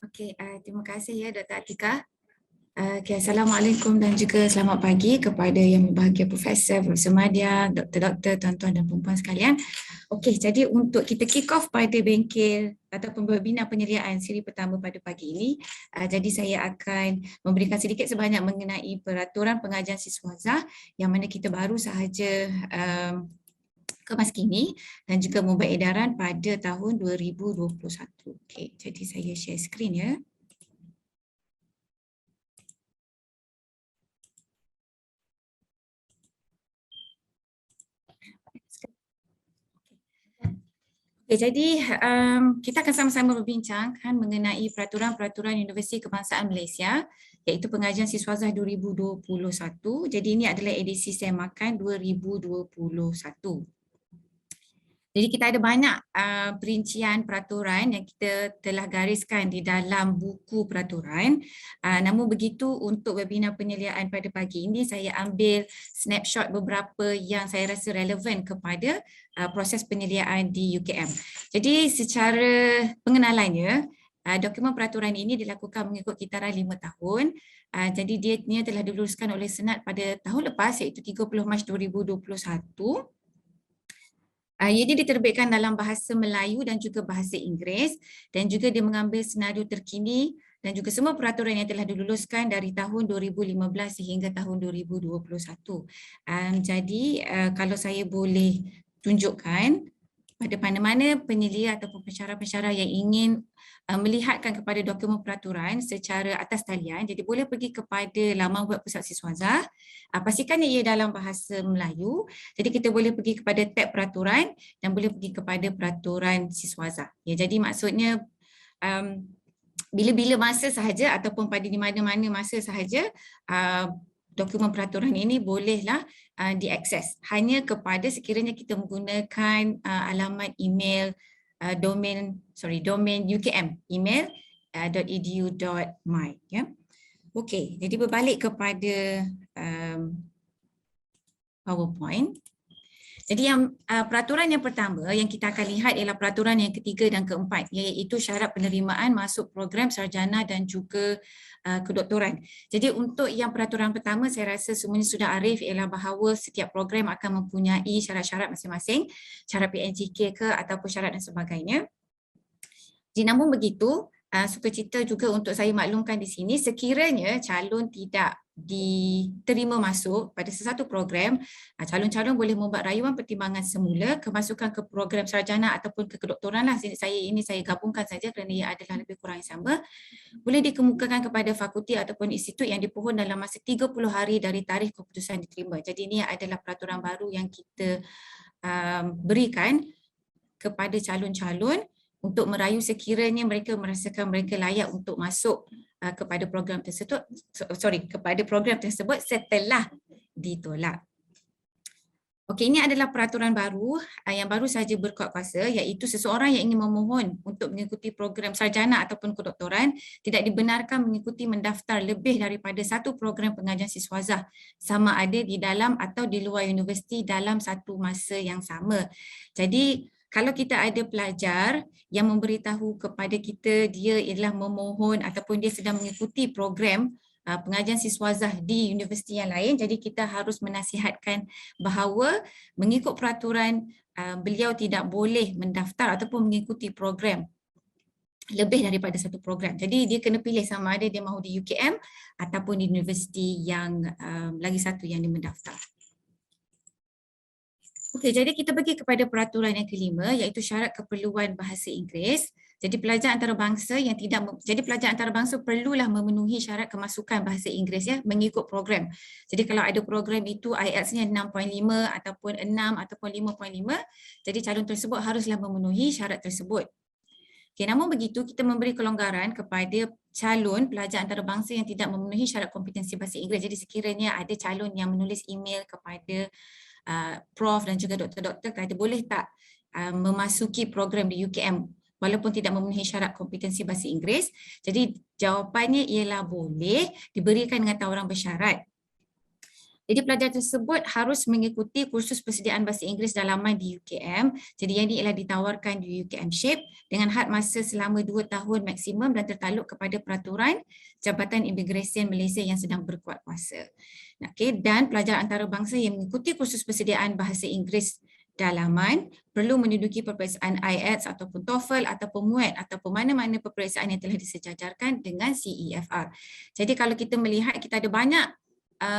Okey, terima kasih ya Dr. Atika. Assalamualaikum dan juga selamat pagi kepada yang berbahagia Profesor, Profesor Madia, doktor-doktor, tuan-tuan dan perempuan sekalian. Okey, jadi untuk kita kick off pada bengkel ataupun webinar penyediaan siri pertama pada pagi ini, jadi saya akan memberikan sedikit sebanyak mengenai peraturan pengajian siswazah yang mana kita baru sahaja kemas kini dan juga membuat edaran pada tahun 2021. Okey, jadi saya share skrin ya. Okay, jadi kita akan sama-sama berbincangkan mengenai peraturan-peraturan Universiti Kebangsaan Malaysia iaitu pengajian siswazah 2021. Jadi ini adalah edisi semakan 2021. Jadi kita ada banyak perincian peraturan yang kita telah gariskan di dalam buku peraturan. Namun begitu untuk webinar penyediaan pada pagi ini saya ambil snapshot beberapa yang saya rasa relevan kepada proses penyediaan di UKM. Jadi secara pengenalannya, dokumen peraturan ini dilakukan mengikut kitaran 5 tahun. Jadi dia telah diluluskan oleh Senat pada tahun lepas iaitu 30 Mac 2021. Ia diterbitkan dalam bahasa Melayu dan juga bahasa Inggeris dan juga dia mengambil senario terkini dan juga semua peraturan yang telah diluluskan dari tahun 2015 sehingga tahun 2021. Jadi kalau saya boleh tunjukkan pada mana-mana penyelia ataupun pensyarah-pensyarah yang ingin melihatkan kepada dokumen peraturan secara atas talian, jadi boleh pergi kepada laman web Pusat Siswazah, pastikan ia dalam bahasa Melayu, jadi kita boleh pergi kepada tab peraturan dan boleh pergi kepada peraturan siswazah. Ya, jadi maksudnya bila-bila masa sahaja ataupun pada di mana-mana masa sahaja dokumen peraturan ini bolehlah diakses hanya kepada sekiranya kita menggunakan alamat email domain UKM email .edu.my ya. Okey, jadi berbalik kepada PowerPoint. Jadi yang peraturan yang pertama yang kita akan lihat ialah peraturan yang ketiga dan keempat iaitu syarat penerimaan masuk program sarjana dan juga kedoktoran. Jadi untuk yang peraturan pertama saya rasa semuanya sudah arif ialah bahawa setiap program akan mempunyai syarat-syarat masing-masing, syarat PNJK ke ataupun syarat dan sebagainya. Jadi namun begitu, sukacita juga untuk saya maklumkan di sini sekiranya calon tidak diterima masuk pada sesuatu program, calon-calon boleh membuat rayuan pertimbangan semula kemasukan ke program sarjana ataupun ke kedoktoran lah. Saya gabungkan saja kerana ia adalah lebih kurang yang sama. Boleh dikemukakan kepada fakulti ataupun institut yang dipohon dalam masa 30 hari dari tarikh keputusan diterima. Jadi ini adalah peraturan baru yang kita berikan kepada calon-calon untuk merayu sekiranya mereka merasakan mereka layak untuk masuk kepada program tersebut, kepada program tersebut setelah ditolak. Okey, ini adalah peraturan baru yang baru saja berkuat kuasa iaitu seseorang yang ingin memohon untuk mengikuti program sarjana ataupun kedoktoran tidak dibenarkan mengikuti mendaftar lebih daripada satu program pengajian siswazah sama ada di dalam atau di luar universiti dalam satu masa yang sama. Jadi kalau kita ada pelajar yang memberitahu kepada kita dia ialah memohon ataupun dia sedang mengikuti program pengajian siswazah di universiti yang lain, jadi kita harus menasihatkan bahawa mengikut peraturan beliau tidak boleh mendaftar ataupun mengikuti program lebih daripada satu program. Jadi dia kena pilih sama ada dia mahu di UKM ataupun di universiti yang lagi satu yang dia mendaftar. Okey, jadi kita pergi kepada peraturan yang kelima iaitu syarat keperluan bahasa Inggeris. Jadi pelajar antarabangsa yang pelajar antarabangsa perlulah memenuhi syarat kemasukan bahasa Inggeris ya mengikut program. Jadi kalau ada program itu IELTS-nya 6.5 ataupun 6 ataupun 5.5, jadi calon tersebut haruslah memenuhi syarat tersebut. Okay, namun begitu kita memberi kelonggaran kepada calon pelajar antarabangsa yang tidak memenuhi syarat kompetensi bahasa Inggeris. Jadi sekiranya ada calon yang menulis email kepada prof dan juga doktor-doktor kata boleh tak memasuki program di UKM walaupun tidak memenuhi syarat kompetensi bahasa Inggeris. Jadi jawapannya ialah boleh diberikan dengan tawaran bersyarat. Jadi pelajar tersebut harus mengikuti kursus persediaan bahasa Inggeris dalaman di UKM. Jadi yang ini ialah ditawarkan di UKM SHAPE dengan had masa selama 2 tahun maksimum dan tertakluk kepada peraturan Jabatan Imigresen Malaysia yang sedang berkuat kuasa. Okay, dan pelajar antarabangsa yang mengikuti kursus persediaan bahasa Inggeris dalaman perlu menduduki peperiksaan IELTS ataupun TOEFL ataupun MUAT ataupun mana-mana peperiksaan yang telah disejajarkan dengan CEFR. Jadi kalau kita melihat kita ada banyak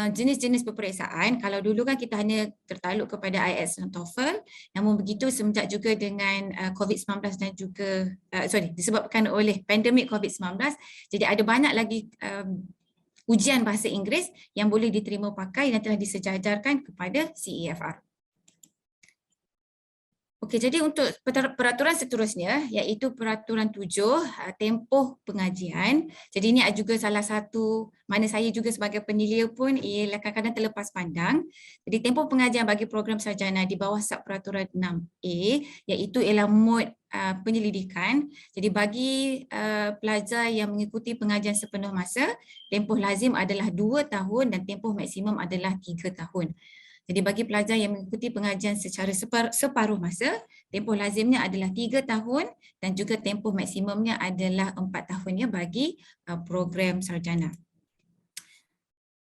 jenis-jenis peperiksaan. Kalau dulu kan kita hanya tertakluk kepada IELTS dan TOEFL, namun begitu semenjak juga dengan COVID-19 dan juga disebabkan oleh pandemik COVID-19, jadi ada banyak lagi ujian bahasa Inggeris yang boleh diterima pakai dan telah disejajarkan kepada CEFR. Okey, jadi untuk peraturan seterusnya iaitu peraturan 7 tempoh pengajian. Jadi ini juga salah satu mana saya juga sebagai penilai pun ialah kadang-kadang terlepas pandang. Jadi tempoh pengajian bagi program sarjana di bawah subperaturan 6A iaitu ialah mod penyelidikan. Jadi bagi pelajar yang mengikuti pengajian sepenuh masa, tempoh lazim adalah 2 tahun dan tempoh maksimum adalah 3 tahun. Jadi bagi pelajar yang mengikuti pengajian secara separuh masa, tempoh lazimnya adalah 3 tahun dan juga tempoh maksimumnya adalah 4 tahun bagi program sarjana.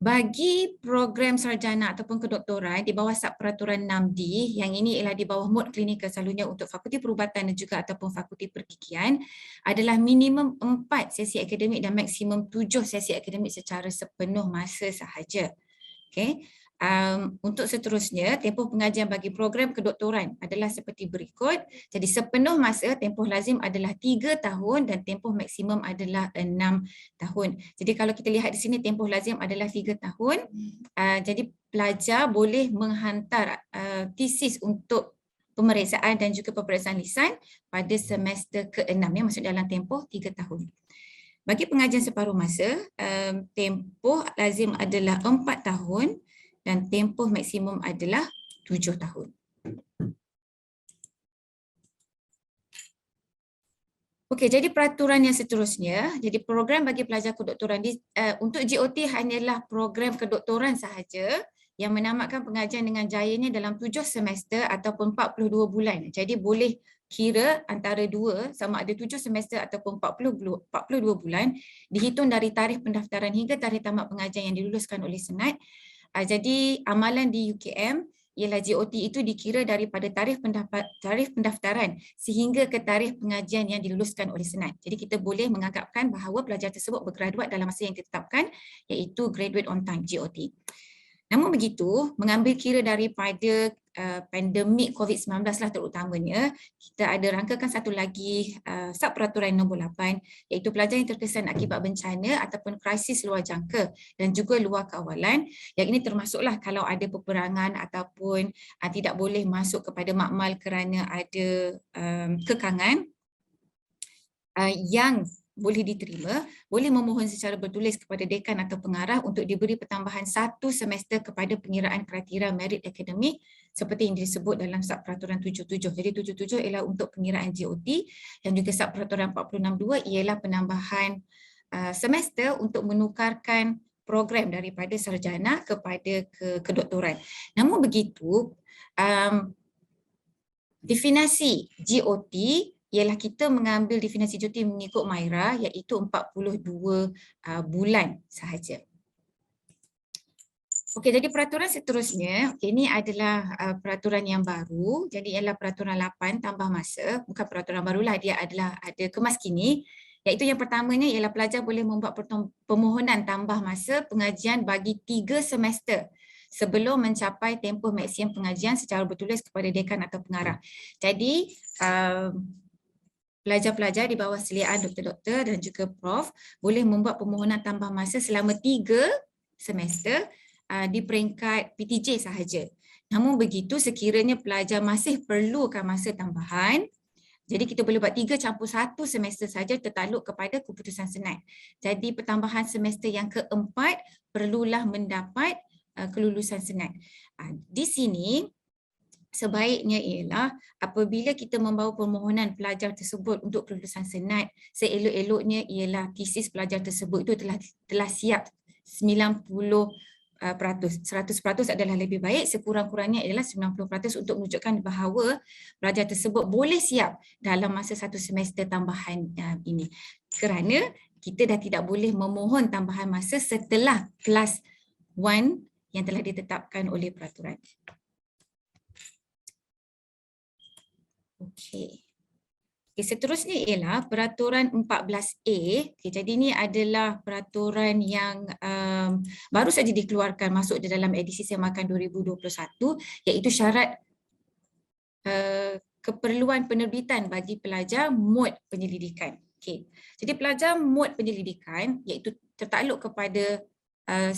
Bagi program sarjana ataupun kedoktoran di bawah subperaturan 6D, yang ini ialah di bawah mod klinikal selalunya untuk Fakulti Perubatan dan juga ataupun Fakulti Pergigian, adalah minimum 4 sesi akademik dan maksimum 7 sesi akademik secara sepenuh masa sahaja. Okay. Untuk seterusnya, tempoh pengajian bagi program kedoktoran adalah seperti berikut. Jadi sepenuh masa tempoh lazim adalah 3 tahun dan tempoh maksimum adalah 6 tahun. Jadi kalau kita lihat di sini tempoh lazim adalah 3 tahun. Jadi pelajar boleh menghantar tesis untuk pemeriksaan dan juga peperiksaan lisan pada semester ke-6, maksud dalam tempoh 3 tahun. Bagi pengajian separuh masa, tempoh lazim adalah 4 tahun dan tempoh maksimum adalah 7 tahun. Okey, jadi peraturan yang seterusnya, jadi program bagi pelajar kedoktoran untuk GOT hanyalah program kedoktoran sahaja yang menamatkan pengajian dengan jayanya dalam 7 semester ataupun 42 bulan. Jadi boleh kira antara dua, sama ada 7 semester ataupun 42 bulan, dihitung dari tarikh pendaftaran hingga tarikh tamat pengajian yang diluluskan oleh Senat. Jadi amalan di UKM ialah GOT itu dikira daripada tarikh pendaftaran sehingga ke tarikh pengajian yang diluluskan oleh Senat. Jadi kita boleh menganggapkan bahawa pelajar tersebut bergraduat dalam masa yang ditetapkan iaitu graduate on time GOT. Namun begitu, mengambil kira daripada pandemik COVID-19 lah terutamanya, kita ada rangkakan satu lagi subperaturan nombor 8 iaitu pelajar yang terkesan akibat bencana ataupun krisis luar jangka dan juga luar kawalan. Yang ini termasuklah kalau ada peperangan ataupun tidak boleh masuk kepada makmal kerana ada kekangan yang boleh diterima, boleh memohon secara bertulis kepada dekan atau pengarah untuk diberi pertambahan 1 semester kepada pengiraan kriteria merit akademik seperti yang disebut dalam subperaturan 77. Jadi 77 ialah untuk pengiraan GOT dan juga subperaturan 462 ialah penambahan semester untuk menukarkan program daripada sarjana kepada kedoktoran. Namun begitu, definisi GOT ialah kita mengambil definisi GOT mengikut MYRA iaitu 42 bulan sahaja. Okey, jadi peraturan seterusnya, ini adalah peraturan yang baru. Jadi ialah peraturan 8 tambah masa, bukan peraturan barulah, dia adalah ada kemas kini. Iaitu yang pertamanya ialah pelajar boleh membuat permohonan tambah masa pengajian bagi 3 semester sebelum mencapai tempoh maksimum pengajian secara bertulis kepada dekan atau pengarah. Jadi pelajar-pelajar di bawah seliaan doktor-doktor dan juga prof boleh membuat permohonan tambah masa selama 3 semester di peringkat PTJ sahaja. Namun begitu sekiranya pelajar masih perlukan masa tambahan, jadi kita boleh buat 3+1 semester saja tertakluk kepada keputusan Senat. Jadi pertambahan semester yang keempat perlulah mendapat kelulusan Senat. Di sini sebaiknya ialah apabila kita membawa permohonan pelajar tersebut untuk kelulusan Senat, seelok-eloknya ialah tesis pelajar tersebut itu telah siap 90% 100% adalah lebih baik, sekurang-kurangnya adalah 90% untuk menunjukkan bahawa pelajar tersebut boleh siap dalam masa satu semester tambahan ini. Kerana kita dah tidak boleh memohon tambahan masa setelah kelas 1 yang telah ditetapkan oleh peraturan. Okey. Seterusnya ialah peraturan 14A. Jadi ini adalah peraturan yang baru saja dikeluarkan masuk di dalam edisi Semakan 2021, iaitu syarat keperluan penerbitan bagi pelajar mod penyelidikan. Jadi pelajar mod penyelidikan iaitu tertakluk kepada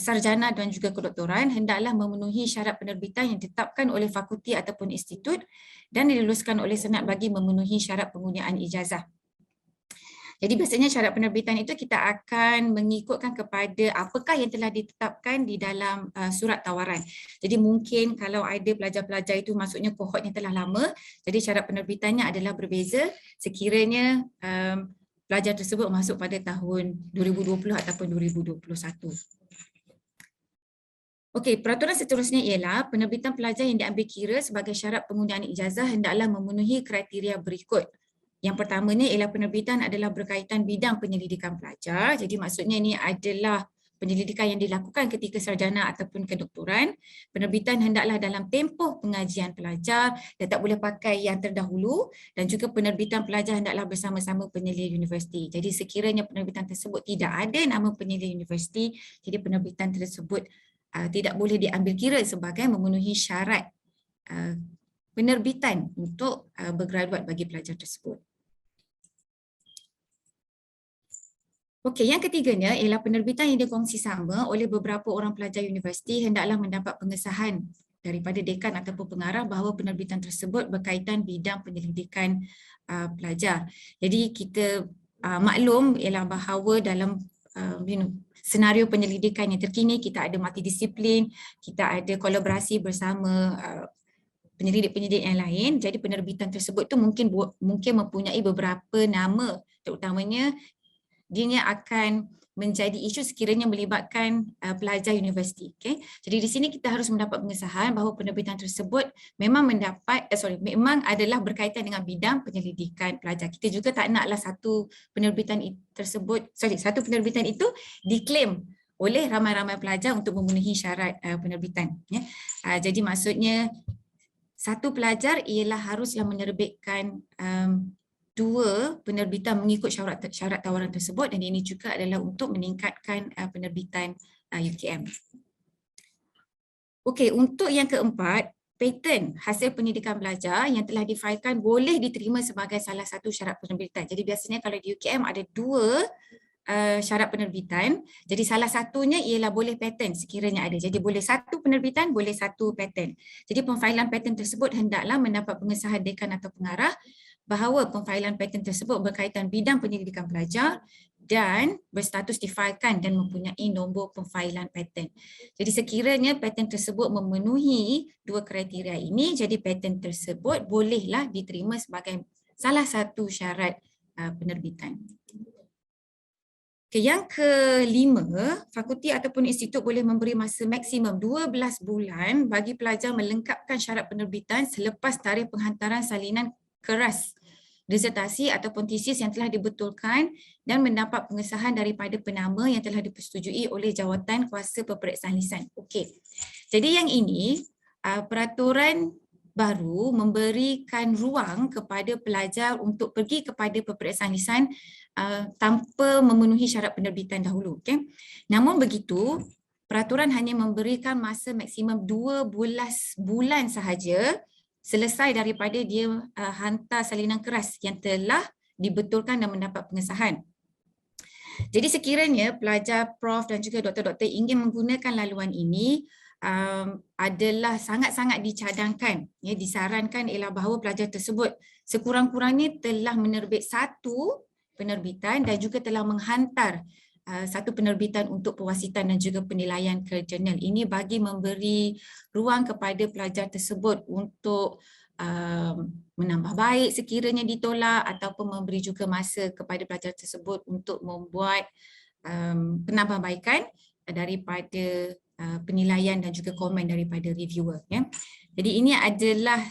sarjana dan juga kedoktoran hendaklah memenuhi syarat penerbitan yang ditetapkan oleh fakulti ataupun institut dan diluluskan oleh Senat bagi memenuhi syarat penggunaan ijazah. Jadi biasanya syarat penerbitan itu kita akan mengikutkan kepada apakah yang telah ditetapkan di dalam surat tawaran. Jadi mungkin kalau ada pelajar-pelajar itu maksudnya kohort yang telah lama, jadi syarat penerbitannya adalah berbeza sekiranya pelajar tersebut masuk pada tahun 2020 ataupun 2021. Okey, peraturan seterusnya ialah penerbitan pelajar yang diambil kira sebagai syarat penggunaan ijazah hendaklah memenuhi kriteria berikut. Yang pertamanya ialah penerbitan adalah berkaitan bidang penyelidikan pelajar. Jadi maksudnya ini adalah penyelidikan yang dilakukan ketika sarjana ataupun kedoktoran. Penerbitan hendaklah dalam tempoh pengajian pelajar dan tak boleh pakai yang terdahulu, dan juga penerbitan pelajar hendaklah bersama-sama penyelidik universiti. Jadi sekiranya penerbitan tersebut tidak ada nama penyelidik universiti, jadi penerbitan tersebut tidak boleh diambil kira sebagai memenuhi syarat penerbitan untuk bergraduat bagi pelajar tersebut. Okey, yang ketiganya ialah penerbitan yang dikongsi sama oleh beberapa orang pelajar universiti hendaklah mendapat pengesahan daripada dekan ataupun pengarah bahawa penerbitan tersebut berkaitan bidang penyelidikan pelajar. Jadi kita maklum ialah bahawa dalam senario penyelidikan yang terkini kita ada multidisiplin, kita ada kolaborasi bersama penyelidik-penyelidik yang lain. Jadi penerbitan tersebut tu mungkin mempunyai beberapa nama, terutamanya dia akan menjadi isu sekiranya melibatkan pelajar universiti. Okay? Jadi di sini kita harus mendapat pengesahan bahawa penerbitan tersebut memang memang adalah berkaitan dengan bidang penyelidikan pelajar. Kita juga tak naklah satu penerbitan itu diklaim oleh ramai-ramai pelajar untuk memenuhi syarat penerbitan. Jadi maksudnya satu pelajar ialah haruslah menerbitkan 2 penerbitan mengikut syarat tawaran tersebut, dan ini juga adalah untuk meningkatkan penerbitan UKM. Okey, untuk yang keempat, paten hasil pendidikan pelajar yang telah difailkan boleh diterima sebagai salah satu syarat penerbitan. Jadi biasanya kalau di UKM ada 2 syarat penerbitan, jadi salah satunya ialah boleh paten sekiranya ada. Jadi boleh satu penerbitan, boleh satu paten. Jadi pemfailan paten tersebut hendaklah mendapat pengesahan dekan atau pengarah bahawa pemfailan paten tersebut berkaitan bidang penyelidikan pelajar dan berstatus difailkan dan mempunyai nombor pemfailan paten. Jadi sekiranya paten tersebut memenuhi 2 kriteria ini, jadi paten tersebut bolehlah diterima sebagai salah satu syarat penerbitan. Okay, yang kelima, fakulti ataupun institut boleh memberi masa maksimum 12 bulan bagi pelajar melengkapkan syarat penerbitan selepas tarikh penghantaran salinan keras disertasi ataupun tesis yang telah dibetulkan dan mendapat pengesahan daripada penama yang telah dipersetujui oleh jawatan kuasa peperiksaan lisan. Okey. Jadi yang ini peraturan baru memberikan ruang kepada pelajar untuk pergi kepada peperiksaan lisan tanpa memenuhi syarat penerbitan dahulu. Okay? Namun begitu, peraturan hanya memberikan masa maksimum 12 bulan sahaja selesai daripada dia hantar salinan keras yang telah dibetulkan dan mendapat pengesahan. Jadi sekiranya pelajar, prof dan juga doktor-doktor ingin menggunakan laluan ini, adalah sangat-sangat dicadangkan, disarankan ialah bahawa pelajar tersebut sekurang-kurangnya telah menerbit satu penerbitan dan juga telah menghantar satu penerbitan untuk pewasitan dan juga penilaian ke jurnal. Ini bagi memberi ruang kepada pelajar tersebut untuk menambah baik sekiranya ditolak, ataupun memberi juga masa kepada pelajar tersebut untuk membuat penambahbaikan daripada penilaian dan juga komen daripada reviewer. Ya. Jadi ini adalah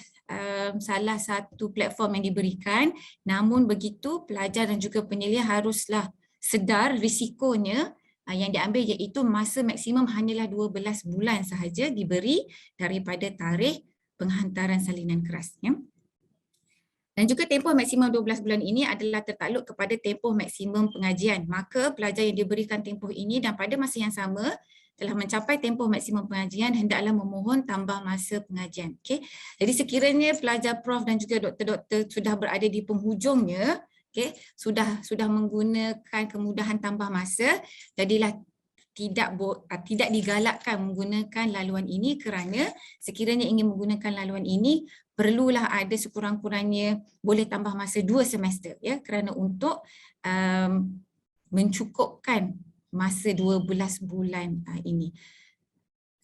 salah satu platform yang diberikan, namun begitu pelajar dan juga penyelidik haruslah sedar risikonya yang diambil, iaitu masa maksimum hanyalah 12 bulan sahaja diberi daripada tarikh penghantaran salinan keras. Ya. Dan juga tempoh maksimum 12 bulan ini adalah tertakluk kepada tempoh maksimum pengajian. Maka pelajar yang diberikan tempoh ini dan pada masa yang sama telah mencapai tempoh maksimum pengajian, hendaklah memohon tambah masa pengajian. Okay. Jadi sekiranya pelajar prof dan juga doktor-doktor sudah berada di penghujungnya, okay, sudah menggunakan kemudahan tambah masa, jadilah tidak digalakkan menggunakan laluan ini, kerana sekiranya ingin menggunakan laluan ini perlulah ada sekurang-kurangnya boleh tambah masa 2 semester, ya, kerana untuk mencukupkan masa 12 bulan ini.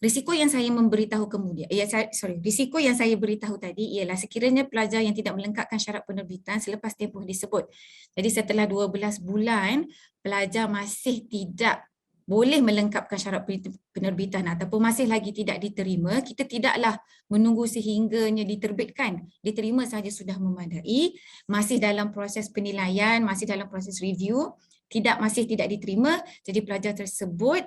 Risiko yang saya memberitahu kemudian, risiko yang saya beritahu tadi ialah sekiranya pelajar yang tidak melengkapkan syarat penerbitan selepas tempoh disebut. Jadi setelah 12 bulan pelajar masih tidak boleh melengkapkan syarat penerbitan ataupun masih lagi tidak diterima, kita tidaklah menunggu sehingganya diterbitkan. Diterima sahaja sudah memadai, masih dalam proses penilaian, masih dalam proses review, masih tidak diterima, jadi pelajar tersebut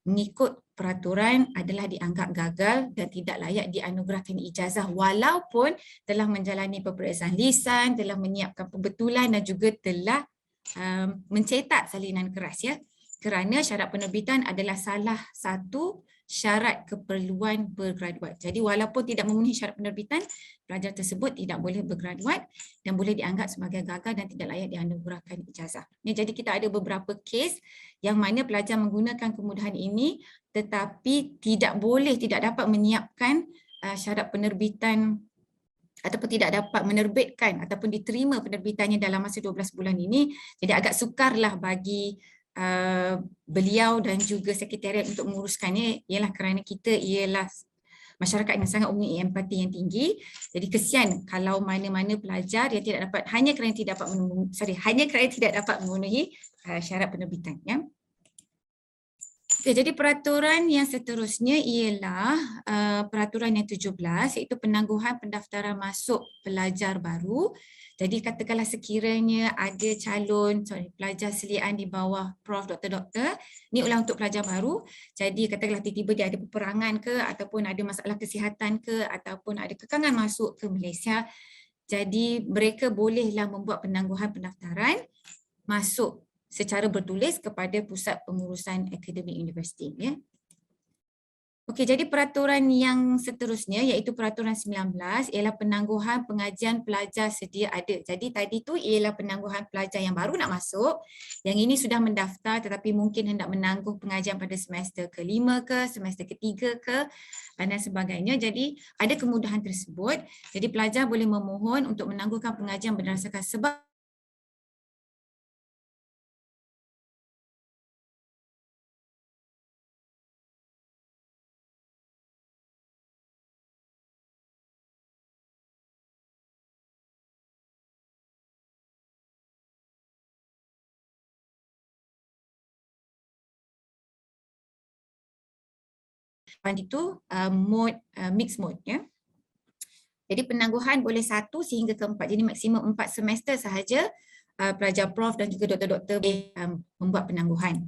mengikut peraturan adalah dianggap gagal dan tidak layak dianugerahkan ijazah walaupun telah menjalani peperiksaan lisan, telah menyiapkan pembetulan dan juga telah mencetak salinan keras, ya. Kerana syarat penerbitan adalah salah satu syarat keperluan bergraduat. Jadi walaupun tidak memenuhi syarat penerbitan, pelajar tersebut tidak boleh bergraduat dan boleh dianggap sebagai gagal dan tidak layak dianugerahkan ijazah. Jadi kita ada beberapa kes yang mana pelajar menggunakan kemudahan ini tetapi tidak dapat menyiapkan syarat penerbitan ataupun tidak dapat menerbitkan ataupun diterima penerbitannya dalam masa 12 bulan ini. Jadi agak sukarlah bagi beliau dan juga sekretariat untuk menguruskannya, ialah kerana kita ialah masyarakat yang sangat mempunyai empati yang tinggi. Jadi kesian kalau mana-mana pelajar yang tidak dapat hanya kerana tidak dapat memenuhi syarat penerbitan, ya. Okay, jadi peraturan yang seterusnya ialah peraturan yang 17, iaitu penangguhan pendaftaran masuk pelajar baru. Jadi katakanlah sekiranya ada pelajar selian di bawah prof, doktor-doktor, ni ulang untuk pelajar baru. Jadi katakanlah tiba-tiba dia ada peperangan ke, ataupun ada masalah kesihatan ke, ataupun ada kekangan masuk ke Malaysia. Jadi mereka bolehlah membuat penangguhan pendaftaran masuk secara bertulis kepada Pusat Pengurusan Akademik Universiti. Ya. Okey, jadi peraturan yang seterusnya iaitu peraturan 19 ialah penangguhan pengajian pelajar sedia ada. Jadi tadi tu ialah penangguhan pelajar yang baru nak masuk, yang ini sudah mendaftar tetapi mungkin hendak menangguh pengajian pada semester ke-5 ke, semester ke-3 ke dan sebagainya. Jadi ada kemudahan tersebut. Jadi pelajar boleh memohon untuk menangguhkan pengajian berdasarkan sebab itu mixed mode, ya. Jadi penangguhan boleh 1 sehingga ke 4. Jadi maksimum 4 semester sahaja pelajar prof dan juga doktor-doktor boleh membuat penangguhan.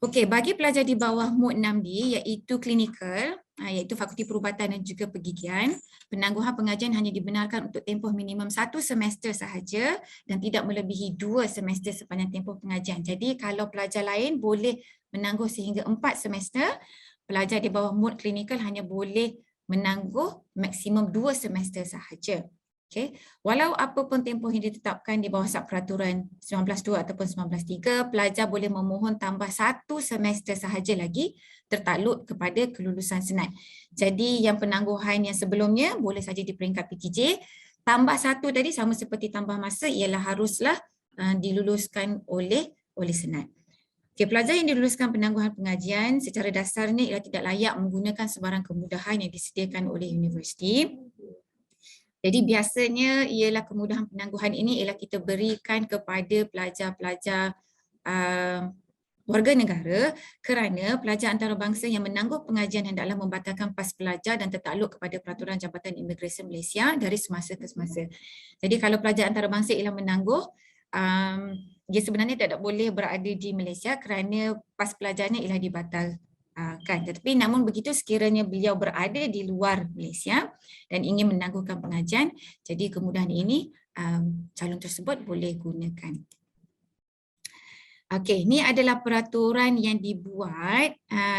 Okey, bagi pelajar di bawah mod 6D iaitu klinikal, iaitu Fakulti Perubatan dan juga Pergigian, penangguhan pengajian hanya dibenarkan untuk tempoh minimum 1 semester sahaja dan tidak melebihi 2 semester sepanjang tempoh pengajian. Jadi kalau pelajar lain boleh menangguh sehingga 4 semester, pelajar di bawah mod klinikal hanya boleh menangguh maksimum 2 semester sahaja. Okay. Walau apapun tempoh yang ditetapkan di bawah peraturan 19.2 ataupun 19.3, pelajar boleh memohon tambah 1 semester sahaja lagi tertakluk kepada kelulusan senat. Jadi yang penangguhan yang sebelumnya boleh saja di peringkat PTJ, tambah 1 tadi sama seperti tambah masa ialah haruslah diluluskan oleh senat. Okay, pelajar yang diluluskan penangguhan pengajian secara dasarnya ialah tidak layak menggunakan sebarang kemudahan yang disediakan oleh universiti. Jadi biasanya ialah kemudahan penangguhan ini ialah kita berikan kepada pelajar-pelajar warga negara kerana pelajar antarabangsa yang menangguh pengajian hendaklah membatalkan pas pelajar dan tertakluk kepada Peraturan Jabatan Imigresen Malaysia dari semasa ke semasa. Jadi kalau pelajar antarabangsa ialah menangguh, dia sebenarnya tidak boleh berada di Malaysia kerana pas pelajarnya ialah dibatalkan. Tetapi namun begitu sekiranya beliau berada di luar Malaysia dan ingin menangguhkan pengajian, jadi kemudahan ini calon tersebut boleh gunakan. Okey, ini adalah peraturan yang dibuat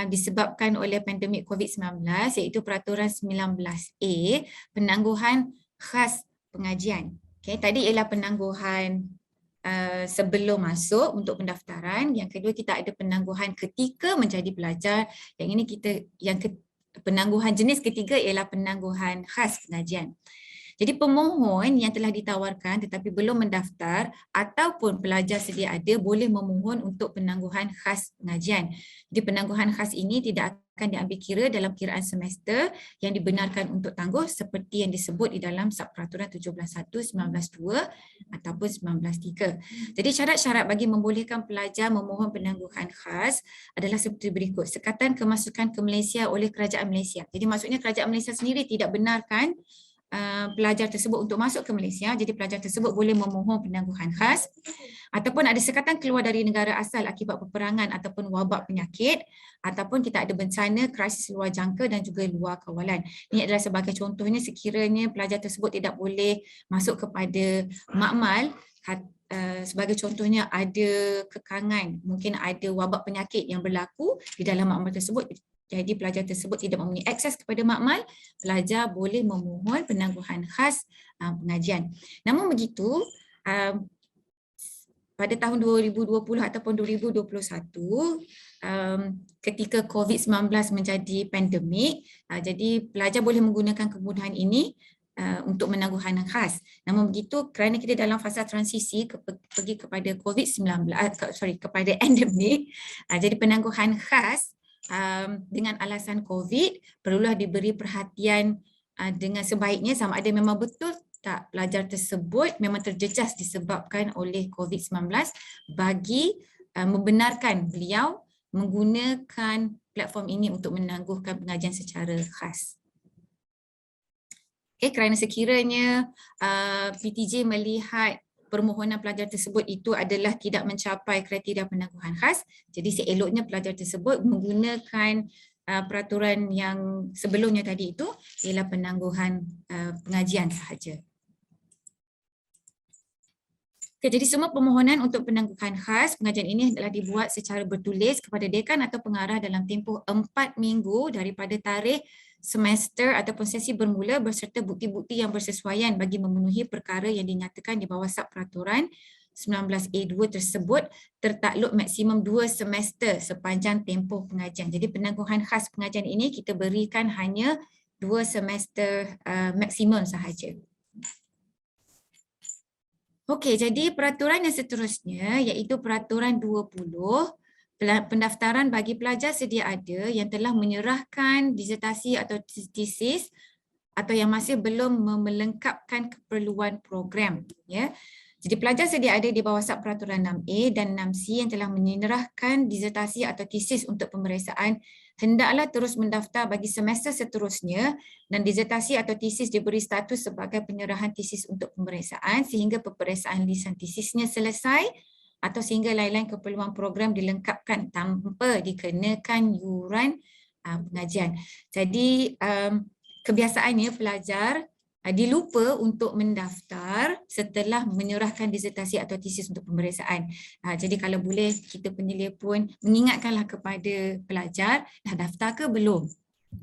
disebabkan oleh pandemik COVID-19 iaitu peraturan 19A, penangguhan khas pengajian. Okey, tadi ialah penangguhan sebelum masuk untuk pendaftaran, yang kedua kita ada penangguhan ketika menjadi pelajar, yang ini penangguhan jenis ketiga ialah penangguhan khas pengajian. Jadi pemohon yang telah ditawarkan tetapi belum mendaftar ataupun pelajar sedia ada boleh memohon untuk penangguhan khas pengajian. Jadi penangguhan khas ini tidak akan diambil kira dalam kiraan semester yang dibenarkan untuk tangguh seperti yang disebut di dalam Subperaturan 17.1, 19.2 ataupun 19.3. Jadi syarat-syarat bagi membolehkan pelajar memohon penangguhan khas adalah seperti berikut. Sekatan kemasukan ke Malaysia oleh Kerajaan Malaysia. Jadi maksudnya Kerajaan Malaysia sendiri tidak benarkan pelajar tersebut untuk masuk ke Malaysia, jadi pelajar tersebut boleh memohon penangguhan khas, ataupun ada sekatan keluar dari negara asal akibat peperangan ataupun wabak penyakit, ataupun kita ada bencana, krisis luar jangka dan juga luar kawalan. Ini adalah sebagai contohnya sekiranya pelajar tersebut tidak boleh masuk kepada makmal, sebagai contohnya ada kekangan, mungkin ada wabak penyakit yang berlaku di dalam makmal tersebut, jadi pelajar tersebut tidak mempunyai akses kepada makmal, pelajar boleh memohon penangguhan khas pengajian. Namun begitu, pada tahun 2020 ataupun 2021, ketika COVID-19 menjadi pandemik, jadi pelajar boleh menggunakan kemudahan ini untuk penangguhan khas. Namun begitu, kerana kita dalam fasa transisi pergi kepada COVID-19, kepada endemik, jadi penangguhan khas dengan alasan COVID perlulah diberi perhatian dengan sebaiknya sama ada memang betul tak pelajar tersebut memang terjejas disebabkan oleh COVID-19 bagi membenarkan beliau menggunakan platform ini untuk menangguhkan pengajian secara khas. Okay, kerana sekiranya PTJ melihat permohonan pelajar tersebut itu adalah tidak mencapai kriteria penangguhan khas, jadi seeloknya pelajar tersebut menggunakan peraturan yang sebelumnya tadi itu ialah penangguhan pengajian sahaja. Okay, jadi semua permohonan untuk penangguhan khas pengajian ini adalah dibuat secara bertulis kepada dekan atau pengarah dalam tempoh 4 minggu daripada tarikh semester ataupun sesi bermula berserta bukti-bukti yang bersesuaian bagi memenuhi perkara yang dinyatakan di bawah Subperaturan 19A2 tersebut tertakluk maksimum 2 semester sepanjang tempoh pengajian. Jadi penangguhan khas pengajian ini kita berikan hanya 2 semester maksimum sahaja. Okey, jadi peraturan yang seterusnya iaitu Peraturan 20, pendaftaran bagi pelajar sedia ada yang telah menyerahkan disertasi atau tesis atau yang masih belum melengkapkan keperluan program. Ya. Jadi pelajar sedia ada di bawah Subperaturan 6A dan 6C yang telah menyerahkan disertasi atau tesis untuk pemeriksaan hendaklah terus mendaftar bagi semester seterusnya dan disertasi atau tesis diberi status sebagai penyerahan tesis untuk pemeriksaan sehingga peperiksaan lisan tesisnya selesai atau sehingga lain-lain keperluan program dilengkapkan tanpa dikenakan yuran pengajian. Jadi kebiasaannya pelajar dilupa untuk mendaftar setelah menyerahkan disertasi atau tesis untuk pemeriksaan. Jadi kalau boleh kita penelpon mengingatkanlah kepada pelajar dah daftar ke belum.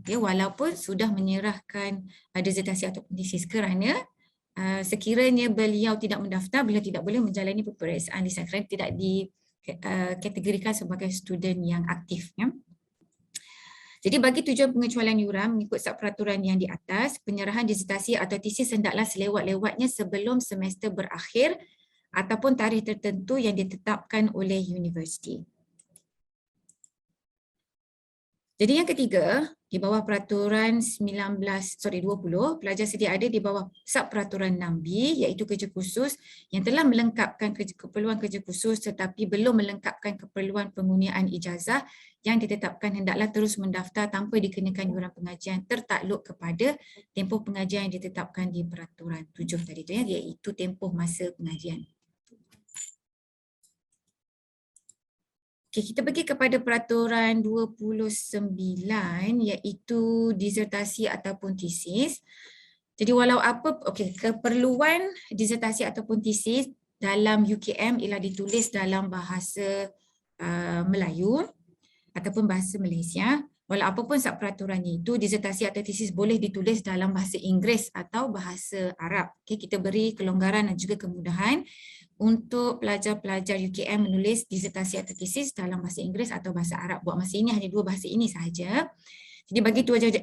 Ya, walaupun sudah menyerahkan disertasi atau tesis kerana sekiranya beliau tidak mendaftar, beliau tidak boleh menjalani peperiksaan lisan kerana tidak dikategorikan sebagai student yang aktif. Ya. Jadi bagi tujuan pengecualian yuran mengikut subperaturan yang di atas, penyerahan disertasi atau tesis hendaklah selewat-lewatnya sebelum semester berakhir ataupun tarikh tertentu yang ditetapkan oleh universiti. Jadi yang ketiga, di bawah peraturan 20, pelajar sedia ada di bawah sub peraturan 6B iaitu kerja khusus yang telah melengkapkan keperluan kerja khusus tetapi belum melengkapkan keperluan penggunaan ijazah yang ditetapkan hendaklah terus mendaftar tanpa dikenakan yuran pengajian tertakluk kepada tempoh pengajian yang ditetapkan di peraturan 7 tadi tu ya, iaitu tempoh masa pengajian. Okay, kita pergi kepada peraturan 29 iaitu disertasi ataupun tesis. Jadi walau apa, keperluan disertasi ataupun tesis dalam UKM ialah ditulis dalam bahasa Melayu ataupun bahasa Malaysia. Walau apapun peraturannya itu, disertasi atau tesis boleh ditulis dalam bahasa Inggeris atau bahasa Arab. Okay, kita beri kelonggaran dan juga kemudahan untuk pelajar-pelajar UKM menulis disertasi atau tesis dalam bahasa Inggeris atau bahasa Arab. Buat masa ini hanya dua bahasa ini sahaja. Jadi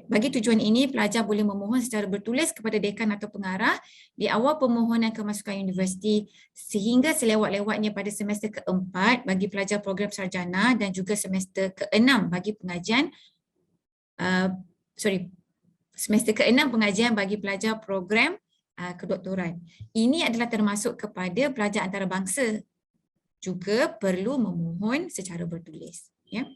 bagi tujuan ini, pelajar boleh memohon secara bertulis kepada dekan atau pengarah di awal permohonan kemasukan universiti sehingga selewat-lewatnya pada semester keempat bagi pelajar program sarjana dan juga semester keenam bagi semester keenam pengajian bagi pelajar program kedoktoran. Ini adalah termasuk kepada pelajar antarabangsa juga perlu memohon secara bertulis. Ya.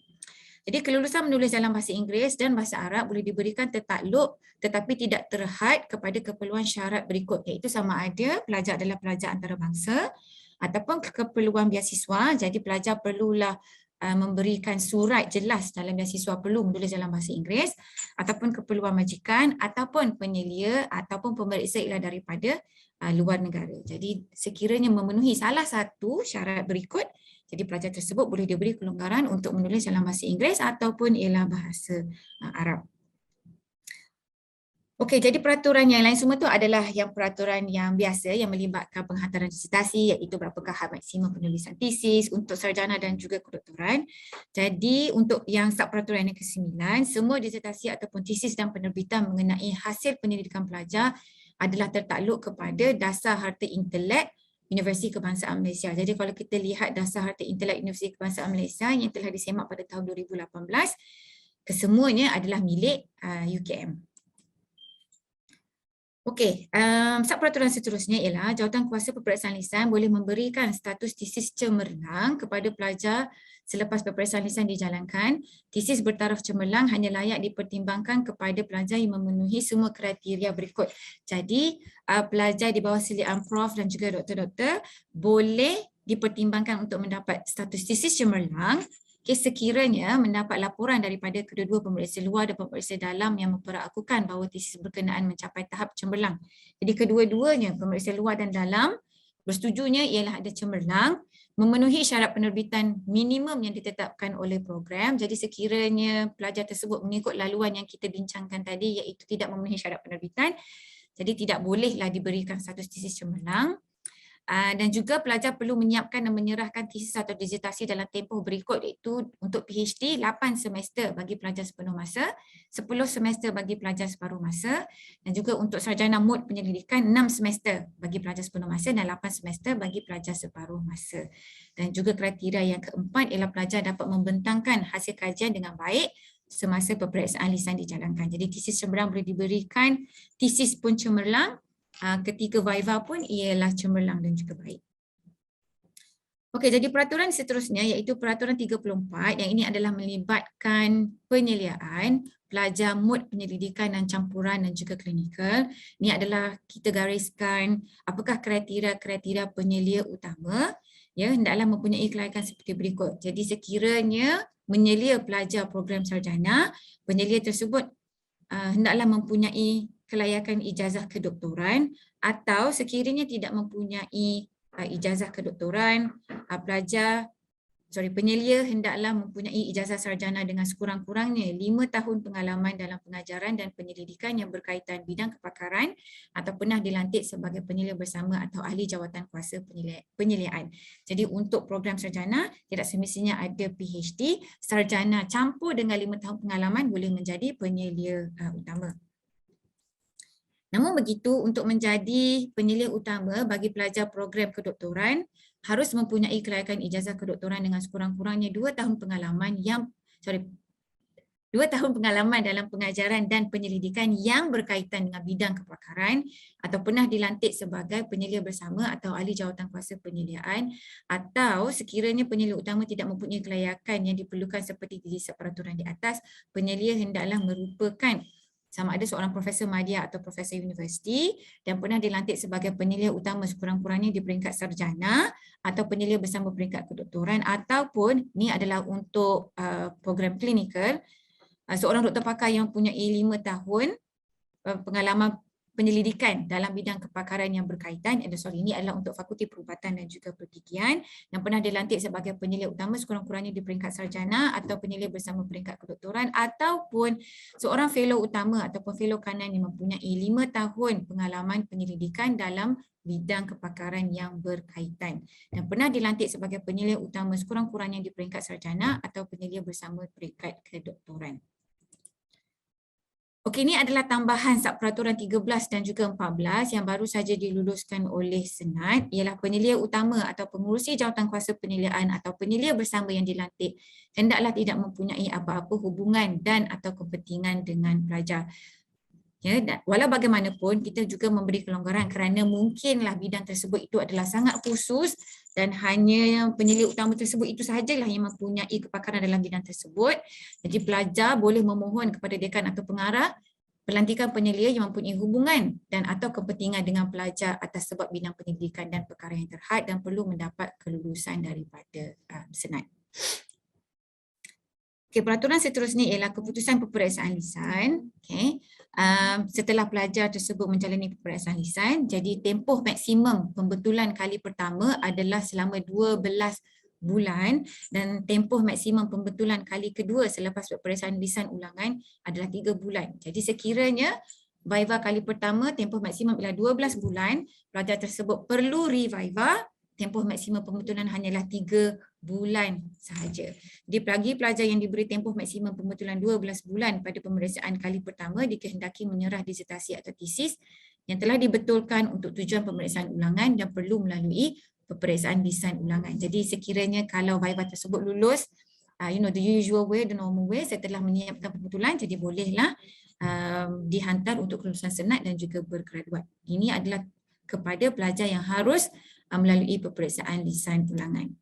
Jadi kelulusan menulis dalam bahasa Inggeris dan bahasa Arab boleh diberikan tertakluk tetapi tidak terhad kepada keperluan syarat berikut iaitu sama ada pelajar adalah pelajar antarabangsa ataupun keperluan beasiswa. Jadi pelajar perlulah memberikan surat jelas dalam beasiswa perlu menulis dalam bahasa Inggeris ataupun keperluan majikan ataupun penyelia ataupun pemeriksa ialah daripada luar negara. Jadi sekiranya memenuhi salah satu syarat berikut, jadi pelajar tersebut boleh diberi kelonggaran untuk menulis dalam bahasa Inggeris ataupun ialah bahasa Arab. Okey, jadi peraturan yang lain semua tu adalah yang peraturan yang biasa yang melibatkan penghantaran disertasi iaitu berapakah had maksimum penulisan tesis untuk sarjana dan juga kedoktoran. Jadi untuk yang peraturan yang ke-9, semua disertasi ataupun tesis dan penerbitan mengenai hasil penyelidikan pelajar adalah tertakluk kepada dasar harta intelek Universiti Kebangsaan Malaysia. Jadi kalau kita lihat dasar harta intelek Universiti Kebangsaan Malaysia yang telah disemak pada tahun 2018, kesemuanya adalah milik UKM. Okey, peraturan seterusnya ialah jawatan kuasa peperiksaan lisan boleh memberikan status tesis cemerlang kepada pelajar selepas peperiksaan lisan dijalankan. Tesis bertaraf cemerlang hanya layak dipertimbangkan kepada pelajar yang memenuhi semua kriteria berikut. Jadi, pelajar di bawah seliaan prof dan juga doktor-doktor boleh dipertimbangkan untuk mendapat status tesis cemerlang sekiranya mendapat laporan daripada kedua-dua pemeriksa luar dan pemeriksa dalam yang memperakukan bahawa tesis berkenaan mencapai tahap cemerlang. Jadi kedua-duanya, pemeriksa luar dan dalam, bersetujunya ialah ada cemerlang, memenuhi syarat penerbitan minimum yang ditetapkan oleh program. Jadi sekiranya pelajar tersebut mengikut laluan yang kita bincangkan tadi iaitu tidak memenuhi syarat penerbitan, jadi tidak bolehlah diberikan status tesis cemerlang. Dan juga pelajar perlu menyiapkan dan menyerahkan tesis atau disertasi dalam tempoh berikut iaitu untuk PhD 8 semester bagi pelajar sepenuh masa, 10 semester bagi pelajar separuh masa dan juga untuk sarjana mood penyelidikan 6 semester bagi pelajar sepenuh masa dan 8 semester bagi pelajar separuh masa. Dan juga kriteria yang keempat ialah pelajar dapat membentangkan hasil kajian dengan baik semasa peperiksaan lisan dijalankan. Jadi tesis cemerlang boleh diberikan, tesis pun cemerlang, ketika viva pun ialah cemerlang dan juga baik. Okey, jadi peraturan seterusnya iaitu peraturan 34 yang ini adalah melibatkan penyeliaan pelajar mood penyelidikan dan campuran dan juga klinikal. Ini adalah kita gariskan apakah kriteria-kriteria penyelia utama, ya, hendaklah mempunyai kelayakan seperti berikut. Jadi sekiranya menyelia pelajar program sarjana, penyelia tersebut hendaklah mempunyai kelayakan ijazah kedoktoran atau sekiranya tidak mempunyai ijazah kedoktoran, penyelia hendaklah mempunyai ijazah sarjana dengan sekurang-kurangnya 5 tahun pengalaman dalam pengajaran dan penyelidikan yang berkaitan bidang kepakaran atau pernah dilantik sebagai penyelia bersama atau ahli jawatan kuasa penyeliaan. Jadi untuk program sarjana tidak semestinya ada PhD, sarjana campur dengan 5 tahun pengalaman boleh menjadi penyelia utama. Namun begitu, untuk menjadi penyelia utama bagi pelajar program kedoktoran harus mempunyai kelayakan ijazah kedoktoran dengan sekurang-kurangnya 2 tahun pengalaman 2 tahun pengalaman dalam pengajaran dan penyelidikan yang berkaitan dengan bidang kepakaran atau pernah dilantik sebagai penyelia bersama atau ahli jawatankuasa penyeliaan, atau sekiranya penyelia utama tidak mempunyai kelayakan yang diperlukan seperti di peraturan di atas, penyelia hendaklah merupakan sama ada seorang profesor madya atau profesor universiti dan pernah dilantik sebagai penyelia utama sekurang-kurangnya di peringkat sarjana atau penyelia bersama peringkat kedoktoran, ataupun ni adalah untuk program klinikal, seorang doktor pakar yang mempunyai 5 tahun pengalaman penyelidikan dalam bidang kepakaran yang berkaitan. Ini adalah untuk Fakulti Perubatan dan juga Pergigian yang pernah dilantik sebagai penyelia utama sekurang-kurangnya di peringkat sarjana atau penyelia bersama peringkat kedoktoran, ataupun seorang fellow utama ataupun fellow kanan yang mempunyai 5 tahun pengalaman penyelidikan dalam bidang kepakaran yang berkaitan dan pernah dilantik sebagai penyelia utama sekurang-kurangnya di peringkat sarjana atau penyelia bersama peringkat kedoktoran. Okey, ini adalah tambahan Subperaturan 13 dan juga 14 yang baru saja diluluskan oleh Senat, ialah penyelia utama atau pengurusi jawatankuasa penyeliaan atau penyelia bersama yang dilantik hendaklah tidak mempunyai apa-apa hubungan dan atau kepentingan dengan pelajar. Ya, walau bagaimanapun kita juga memberi kelonggaran kerana mungkinlah bidang tersebut itu adalah sangat khusus dan hanya penyelia utama tersebut itu sahajalah yang mempunyai kepakaran dalam bidang tersebut. Jadi pelajar boleh memohon kepada dekan atau pengarah pelantikan penyelia yang mempunyai hubungan dan atau kepentingan dengan pelajar atas sebab bidang penyelidikan dan perkara yang terhad dan perlu mendapat kelulusan daripada Senat. Okay, peraturan seterusnya ialah keputusan peperiksaan lisan. Okay. Setelah pelajar tersebut menjalani peperiksaan lisan, jadi tempoh maksimum pembetulan kali pertama adalah selama 12 bulan dan tempoh maksimum pembetulan kali kedua selepas peperiksaan lisan ulangan adalah 3 bulan. Jadi sekiranya Viva kali pertama tempoh maksimum ialah 12 bulan, pelajar tersebut perlu reviva, tempoh maksimum pembetulan hanyalah 3 bulan sahaja. Jadi bagi pelajar yang diberi tempoh maksimum pembetulan 12 bulan pada pemeriksaan kali pertama dikehendaki menyerah disertasi atau tesis yang telah dibetulkan untuk tujuan pemeriksaan ulangan dan perlu melalui peperiksaan lisan ulangan. Jadi sekiranya kalau Viva tersebut lulus, the usual way, the normal way, setelah menyiapkan pembetulan, jadi bolehlah dihantar untuk kelulusan Senat dan juga bergraduat. Ini adalah kepada pelajar yang harus melalui peperiksaan lisan ulangan.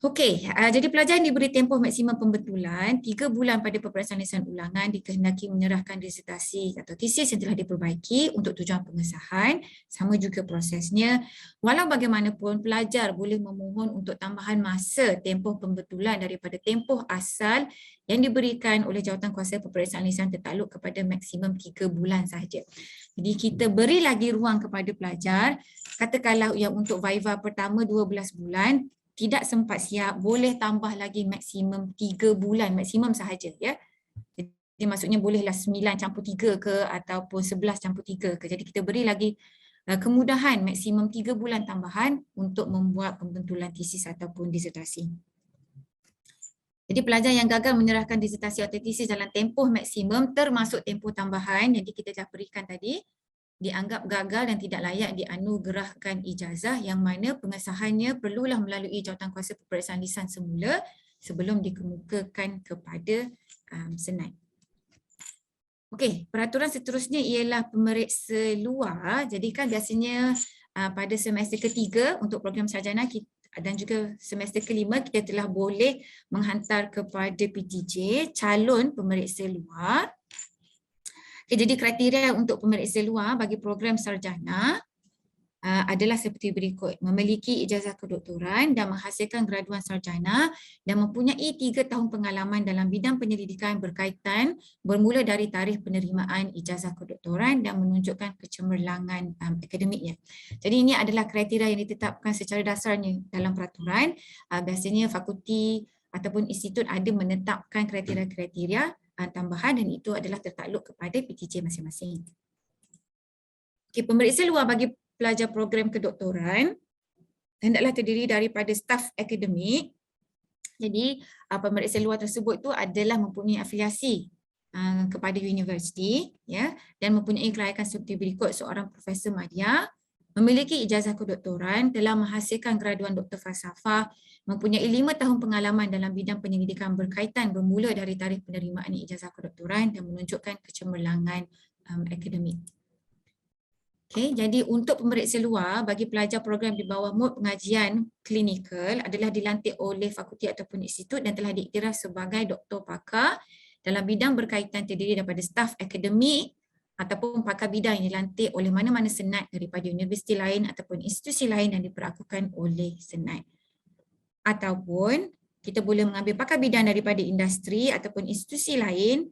Okey, jadi pelajar yang diberi tempoh maksimum pembetulan 3 bulan pada peperiksaan lisan ulangan dikehendaki menyerahkan disertasi atau tesis yang telah diperbaiki untuk tujuan pengesahan, sama juga prosesnya. Walau bagaimanapun pelajar boleh memohon untuk tambahan masa tempoh pembetulan daripada tempoh asal yang diberikan oleh jawatankuasa peperiksaan lisan tertakluk kepada maksimum 3 bulan sahaja. Jadi kita beri lagi ruang kepada pelajar, katakanlah yang untuk Viva pertama 12 bulan, tidak sempat siap, boleh tambah lagi maksimum 3 bulan, maksimum sahaja ya. Jadi maksudnya bolehlah 9 campur 3 ke ataupun 11 campur 3 ke. Jadi kita beri lagi kemudahan maksimum 3 bulan tambahan untuk membuat pembentulan tesis ataupun disertasi. Jadi pelajar yang gagal menyerahkan disertasi atau tesis dalam tempoh maksimum termasuk tempoh tambahan yang kita dah berikan tadi, dianggap gagal dan tidak layak dianugerahkan ijazah yang mana pengesahannya perlulah melalui jawatankuasa peperiksaan lisan semula sebelum dikemukakan kepada Senat. Okey, peraturan seterusnya ialah pemeriksa luar. Jadi kan biasanya pada semester ketiga untuk program sarjana dan juga semester kelima kita telah boleh menghantar kepada PTJ calon pemeriksa luar. Okay, jadi kriteria untuk pemeriksa luar bagi program sarjana adalah seperti berikut. Memiliki ijazah kedoktoran dan menghasilkan graduan sarjana dan mempunyai 3 tahun pengalaman dalam bidang penyelidikan berkaitan bermula dari tarikh penerimaan ijazah kedoktoran dan menunjukkan kecemerlangan akademiknya. Jadi ini adalah kriteria yang ditetapkan secara dasarnya dalam peraturan. Biasanya fakulti ataupun institut ada menetapkan kriteria-kriteria tambahan dan itu adalah tertakluk kepada PTJ masing-masing. Okay, pemeriksa luar bagi pelajar program kedoktoran hendaklah terdiri daripada staf akademik. Jadi pemeriksa luar tersebut itu adalah mempunyai afiliasi kepada universiti ya dan mempunyai kelayakan seperti berikut: seorang profesor madya, memiliki ijazah kedoktoran, telah menghasilkan graduan doktor falsafah, mempunyai 5 tahun pengalaman dalam bidang penyelidikan berkaitan bermula dari tarikh penerimaan ijazah kedoktoran dan menunjukkan kecemerlangan akademik. Okay, jadi untuk pemeriksa luar bagi pelajar program di bawah mod pengajian klinikal adalah dilantik oleh fakulti ataupun institut dan telah diiktiraf sebagai doktor pakar dalam bidang berkaitan terdiri daripada staf akademik ataupun pakar bidang yang dilantik oleh mana-mana senat daripada universiti lain ataupun institusi lain yang diperlakukan oleh senat. Ataupun kita boleh mengambil pakar bidang daripada industri ataupun institusi lain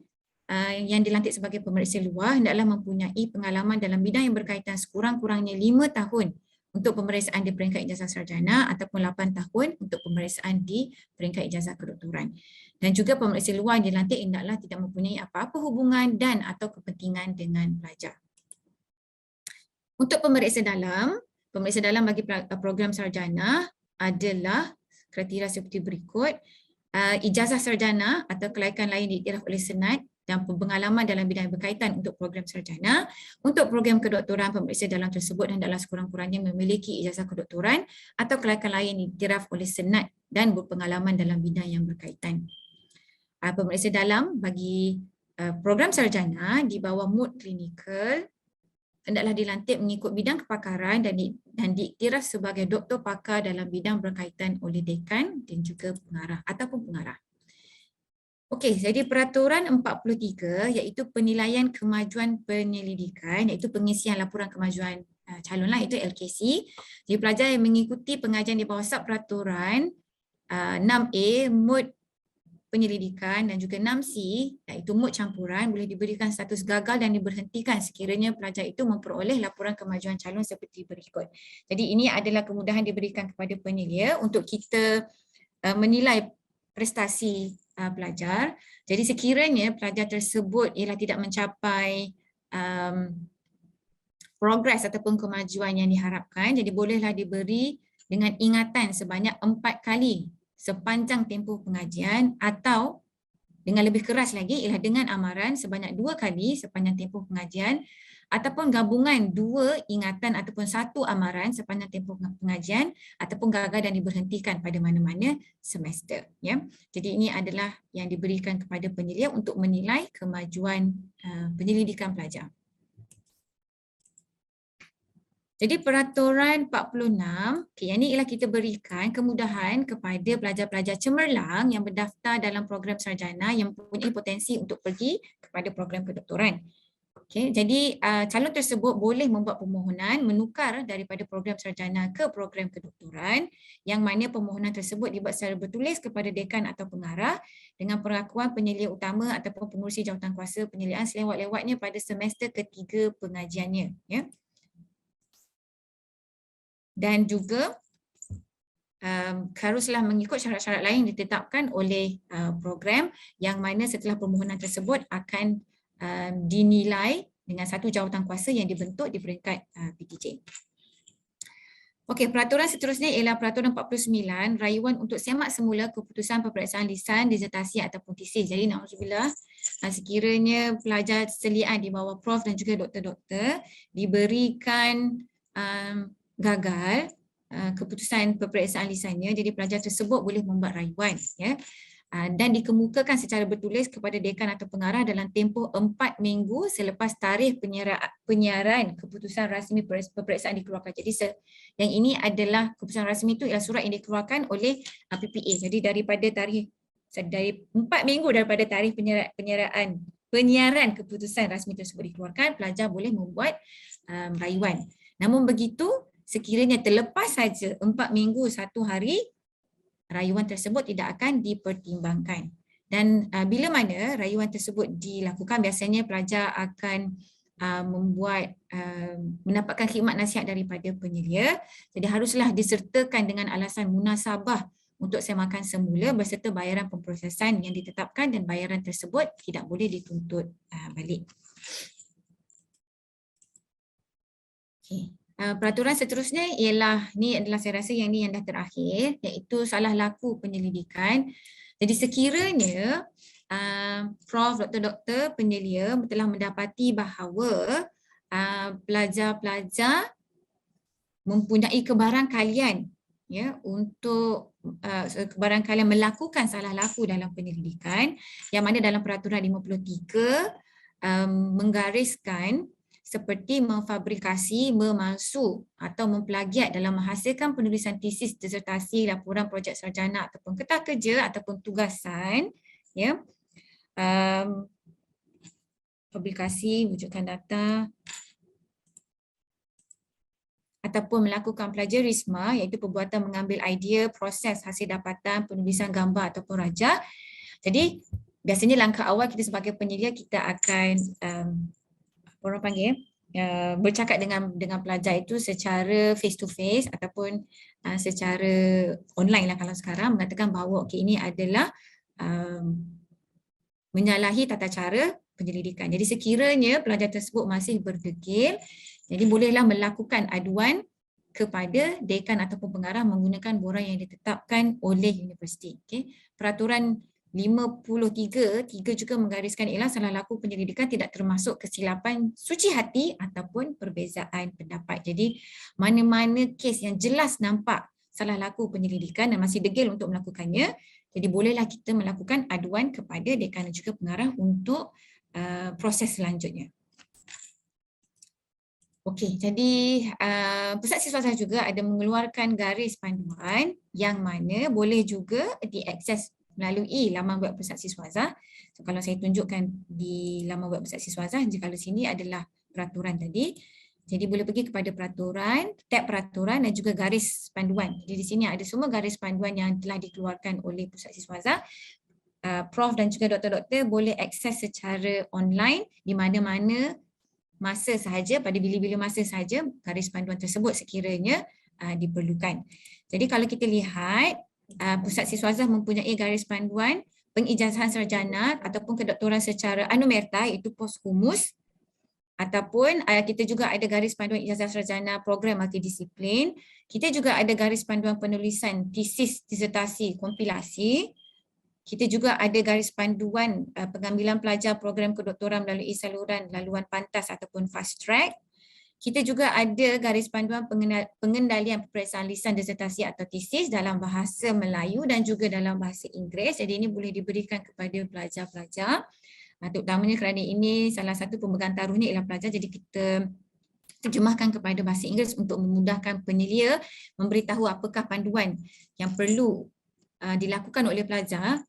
yang dilantik sebagai pemeriksa luar hendaklah mempunyai pengalaman dalam bidang yang berkaitan sekurang-kurangnya 5 tahun untuk pemeriksaan di peringkat ijazah sarjana ataupun 8 tahun untuk pemeriksaan di peringkat ijazah kedoktoran. Dan juga pemeriksa luar yang dilantik hendaklah tidak mempunyai apa-apa hubungan dan atau kepentingan dengan pelajar. Untuk pemeriksa dalam bagi program sarjana adalah kriteria seperti berikut. Ijazah sarjana atau kelaikan lain diiktiraf oleh senat dan pengalaman dalam bidang berkaitan untuk program sarjana. Untuk program kedoktoran, pemeriksa dalam tersebut hendaklah sekurang-kurangnya memiliki ijazah kedoktoran atau kelaikan lain diiktiraf oleh senat dan berpengalaman dalam bidang yang berkaitan. Pemeriksa dalam bagi program sarjana di bawah mod klinikal hendaklah dilantik mengikut bidang kepakaran dan diiktiraf sebagai doktor pakar dalam bidang berkaitan oleh dekan dan juga pengarah ataupun pengarah. Okey, jadi peraturan 43 iaitu penilaian kemajuan penyelidikan iaitu pengisian laporan kemajuan calon lah, itu LKC. Jadi pelajar yang mengikuti pengajian di bawah sub peraturan 6A mod penyelidikan dan juga 6C iaitu mod campuran boleh diberikan status gagal dan diberhentikan sekiranya pelajar itu memperoleh laporan kemajuan calon seperti berikut. Jadi ini adalah kemudahan diberikan kepada penilai untuk kita menilai prestasi pelajar. Jadi sekiranya pelajar tersebut ialah tidak mencapai progres ataupun kemajuan yang diharapkan, jadi bolehlah diberi dengan ingatan sebanyak 4 kali sepanjang tempoh pengajian atau dengan lebih keras lagi ialah dengan amaran sebanyak 2 kali sepanjang tempoh pengajian ataupun gabungan 2 ingatan ataupun 1 amaran sepanjang tempoh pengajian ataupun gagal dan diberhentikan pada mana-mana semester. Ya. Jadi ini adalah yang diberikan kepada penilai untuk menilai kemajuan penyelidikan pelajar. Jadi peraturan 46, yang ini ialah kita berikan kemudahan kepada pelajar-pelajar cemerlang yang berdaftar dalam program sarjana yang mempunyai potensi untuk pergi kepada program kedoktoran. Okay, jadi calon tersebut boleh membuat permohonan menukar daripada program sarjana ke program kedoktoran yang mana permohonan tersebut dibuat secara bertulis kepada dekan atau pengarah dengan pengakuan penyelia utama ataupun pengurusi jawatankuasa penyeliaan selewat-lewatnya pada semester ketiga pengajiannya. Ya. Dan juga haruslah mengikut syarat-syarat lain ditetapkan oleh program yang mana setelah permohonan tersebut akan dinilai dengan satu jawatankuasa yang dibentuk di peringkat PTJ. Okey, peraturan seterusnya ialah peraturan 49, rayuan untuk semak semula keputusan peperiksaan lisan, disertasi ataupun tesis. Jadi na'udzubillah, sekiranya pelajar selian di bawah prof dan juga doktor-doktor diberikan gagal keputusan peperiksaan lisannya, jadi pelajar tersebut boleh membuat rayuan, ya. Dan dikemukakan secara bertulis kepada dekan atau pengarah dalam tempoh 4 minggu selepas tarikh penyiaran keputusan rasmi peperiksaan dikeluarkan. Jadi yang ini adalah keputusan rasmi itu ialah surat yang dikeluarkan oleh PPA. Jadi dari 4 minggu daripada tarikh penyiaran keputusan rasmi tersebut dikeluarkan, pelajar boleh membuat rayuan. Namun begitu, sekiranya terlepas saja 4 minggu 1 hari, rayuan tersebut tidak akan dipertimbangkan. Dan bila mana rayuan tersebut dilakukan, biasanya pelajar akan mendapatkan khidmat nasihat daripada penyelia. Jadi haruslah disertakan dengan alasan munasabah untuk semakan semula berserta bayaran pemprosesan yang ditetapkan dan bayaran tersebut tidak boleh dituntut balik. Okay. Peraturan seterusnya ialah, ni adalah saya rasa yang ni yang dah terakhir, iaitu salah laku penyelidikan. Jadi sekiranya prof, doktor-doktor penyelia telah mendapati bahawa pelajar-pelajar mempunyai kebarangkalian ya untuk kebarangkalian melakukan salah laku dalam penyelidikan, yang mana dalam peraturan 53 menggariskan seperti memfabrikasi, memalsu atau memplagiat dalam menghasilkan penulisan tesis, disertasi, laporan projek sarjana ataupun ketah kerja ataupun tugasan, ya, publikasi, wujudkan data, ataupun melakukan plagiarisme, iaitu perbuatan mengambil idea, proses, hasil dapatan, penulisan gambar ataupun rajah. Jadi biasanya langkah awal kita sebagai penyelia, kita akan orang panggil bercakap dengan pelajar itu secara face to face ataupun secara online lah kalau sekarang, mengatakan bahawa okey, ini adalah menyalahi tata cara penyelidikan. Jadi sekiranya pelajar tersebut masih berdegil, jadi bolehlah melakukan aduan kepada dekan ataupun pengarah menggunakan borang yang ditetapkan oleh universiti. Okay. Peraturan 53 juga menggariskan ialah salah laku penyelidikan tidak termasuk kesilapan suci hati ataupun perbezaan pendapat. Jadi mana-mana kes yang jelas nampak salah laku penyelidikan dan masih degil untuk melakukannya, jadi bolehlah kita melakukan aduan kepada dekan dan juga pengarah untuk proses selanjutnya. Okey, jadi Pusat Siswasah juga ada mengeluarkan garis panduan yang mana boleh juga diakses melalui laman web Pusat Siswasah. So, kalau saya tunjukkan di laman web Pusat Siswasah, kalau sini adalah peraturan tadi. Jadi boleh pergi kepada peraturan, tab peraturan dan juga garis panduan. Jadi di sini ada semua garis panduan yang telah dikeluarkan oleh Pusat Siswasah. Prof dan juga doktor-doktor boleh akses secara online di mana-mana masa sahaja, pada bila-bila masa sahaja garis panduan tersebut sekiranya diperlukan. Jadi kalau kita lihat, Pusat Siswasah mempunyai garis panduan pengijazahan sarjana ataupun kedoktoran secara anumerta, iaitu posthumus, ataupun kita juga ada garis panduan ijazah sarjana program multidisiplin. Kita juga ada garis panduan penulisan tesis, disertasi, kompilasi. Kita juga ada garis panduan pengambilan pelajar program kedoktoran melalui saluran laluan pantas ataupun fast track. Kita juga ada garis panduan pengendalian peperiksaan lisan disertasi atau tesis dalam bahasa Melayu dan juga dalam bahasa Inggeris. Jadi ini boleh diberikan kepada pelajar-pelajar. Terutamanya kerana ini salah satu pemegang taruhnya ialah pelajar, jadi kita terjemahkan kepada bahasa Inggeris untuk memudahkan penyelia memberitahu apakah panduan yang perlu dilakukan oleh pelajar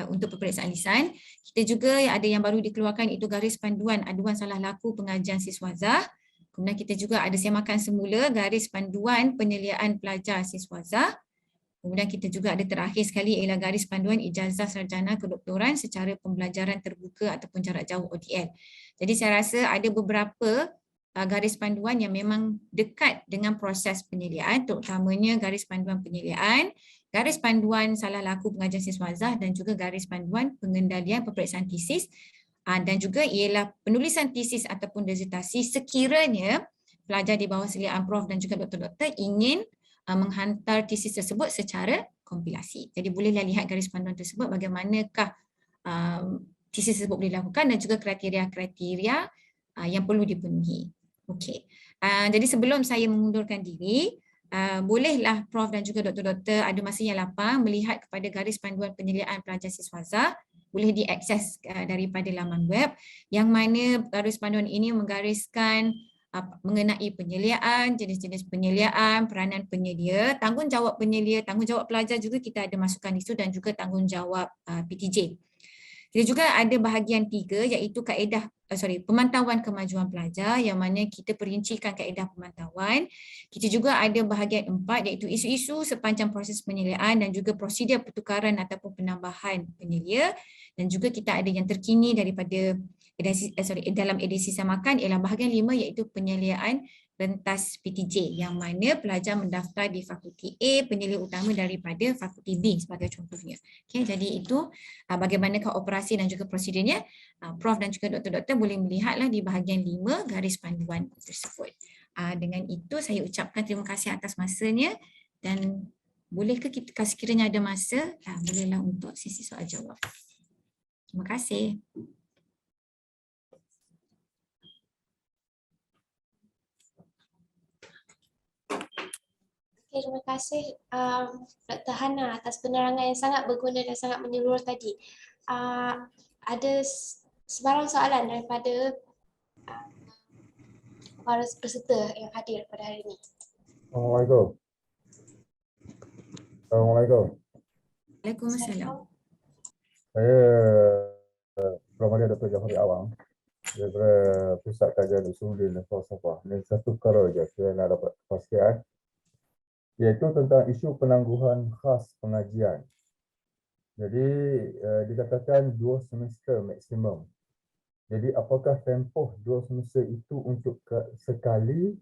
untuk peperiksaan lisan. Kita juga ada yang baru dikeluarkan, itu garis panduan aduan salah laku pengajian siswazah. Kemudian kita juga ada semakan semula garis panduan penyeliaan pelajar siswazah. Kemudian kita juga ada terakhir sekali ialah garis panduan ijazah sarjana kedoktoran secara pembelajaran terbuka ataupun jarak jauh OTL. Jadi saya rasa ada beberapa garis panduan yang memang dekat dengan proses penyeliaan, terutamanya garis panduan penyeliaan, garis panduan salah laku pengajian siswazah dan juga garis panduan pengendalian peperiksaan tesis, dan juga ialah penulisan tesis ataupun disertasi sekiranya pelajar di bawah seliaan prof dan juga doktor-doktor ingin menghantar tesis tersebut secara kompilasi. Jadi bolehlah lihat garis panduan tersebut bagaimanakah tesis tersebut boleh dilakukan dan juga kriteria-kriteria yang perlu dipenuhi. Okey. Jadi sebelum saya mengundurkan diri, bolehlah prof dan juga doktor-doktor ada masa yang lapang melihat kepada garis panduan penyeliaan pelajar siswazah. Boleh diakses daripada laman web yang mana garis panduan ini menggariskan mengenai penyeliaan, jenis-jenis penyeliaan, peranan penyelia, tanggungjawab penyelia, tanggungjawab pelajar juga kita ada masukkan di situ dan juga tanggungjawab PTJ. Kita juga ada bahagian 3 iaitu pemantauan kemajuan pelajar yang mana kita perincikan kaedah pemantauan. Kita juga ada bahagian 4 iaitu isu-isu sepanjang proses penyeliaan dan juga prosedur pertukaran ataupun penambahan penyelia, dan juga kita ada yang terkini daripada dalam edisi samakan ialah bahagian 5 iaitu penyeliaan rentas PTJ yang mana pelajar mendaftar di fakulti A, penyelia utama daripada fakulti B sebagai contohnya. Okay, jadi itu bagaimanakah operasi dan juga prosedurnya. Prof dan juga doktor-doktor boleh melihatlah di bahagian 5 garis panduan tersebut. Dengan itu saya ucapkan terima kasih atas masanya dan bolehkah kita, sekiranya ada masa, bolehlah untuk sesi soal jawab. Terima kasih. Okay, terima kasih Dr. Hana atas penerangan yang sangat berguna dan sangat menyeluruh tadi. Ada sebarang soalan daripada para peserta yang hadir pada hari ini. Assalamualaikum. Assalamualaikum. Waalaikumsalam. Saya Ramadan Dr. Jafari Awang daripada Pusat Kajian Usuluddin dan Falsafah. Ini satu perkara saja saya nak dapat kepastian, iaitu tentang isu penangguhan khas pengajian. Jadi dikatakan 2 semester maksimum. Jadi apakah tempoh 2 semester itu untuk sekali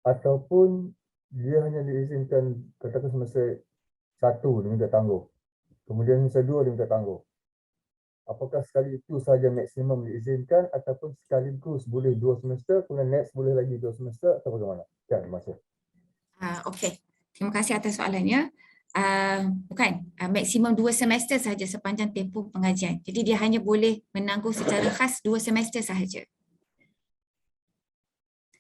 ataupun dia hanya diizinkan katakan semester 1 dia minta tangguh. Kemudian semester 2 dia minta tangguh. Apakah sekali itu sahaja maksimum diizinkan ataupun sekaligus boleh 2 semester, kemudian next boleh lagi 2 semester atau bagaimana? Ya, terima kasih. Okey, terima kasih atas soalannya. Bukan, maksimum 2 semester sahaja sepanjang tempoh pengajian. Jadi dia hanya boleh menangguh secara khas 2 semester sahaja.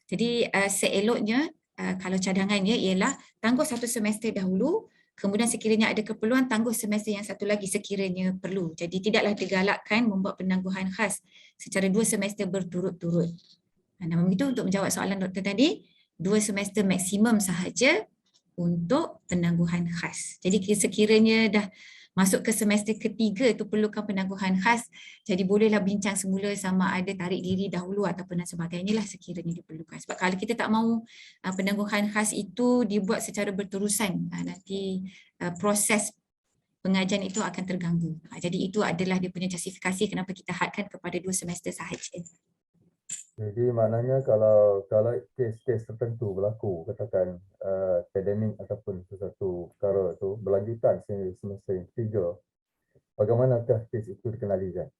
Jadi seeloknya kalau cadangannya ialah tangguh 1 semester dahulu, kemudian sekiranya ada keperluan tangguh semester yang satu lagi sekiranya perlu. Jadi tidaklah digalakkan membuat penangguhan khas secara 2 semester berturut-turut. Namun itu untuk menjawab soalan doktor tadi, 2 semester maksimum sahaja untuk penangguhan khas. Jadi sekiranya dah masuk ke semester ketiga itu perlukan penangguhan khas, jadi bolehlah bincang semula sama ada tarik diri dahulu ataupun dan sebagainya lah sekiranya diperlukan. Sebab kalau kita tak mahu penangguhan khas itu dibuat secara berterusan, nanti proses pengajian itu akan terganggu. Jadi itu adalah dia punya justifikasi kenapa kita hadkan kepada 2 semester sahaja. Jadi maknanya kalau kes-kes tertentu berlaku, katakan akademik ataupun sesuatu perkara itu berlanjutan sehingga semester yang 3, bagaimanakah kes itu dikenalikan?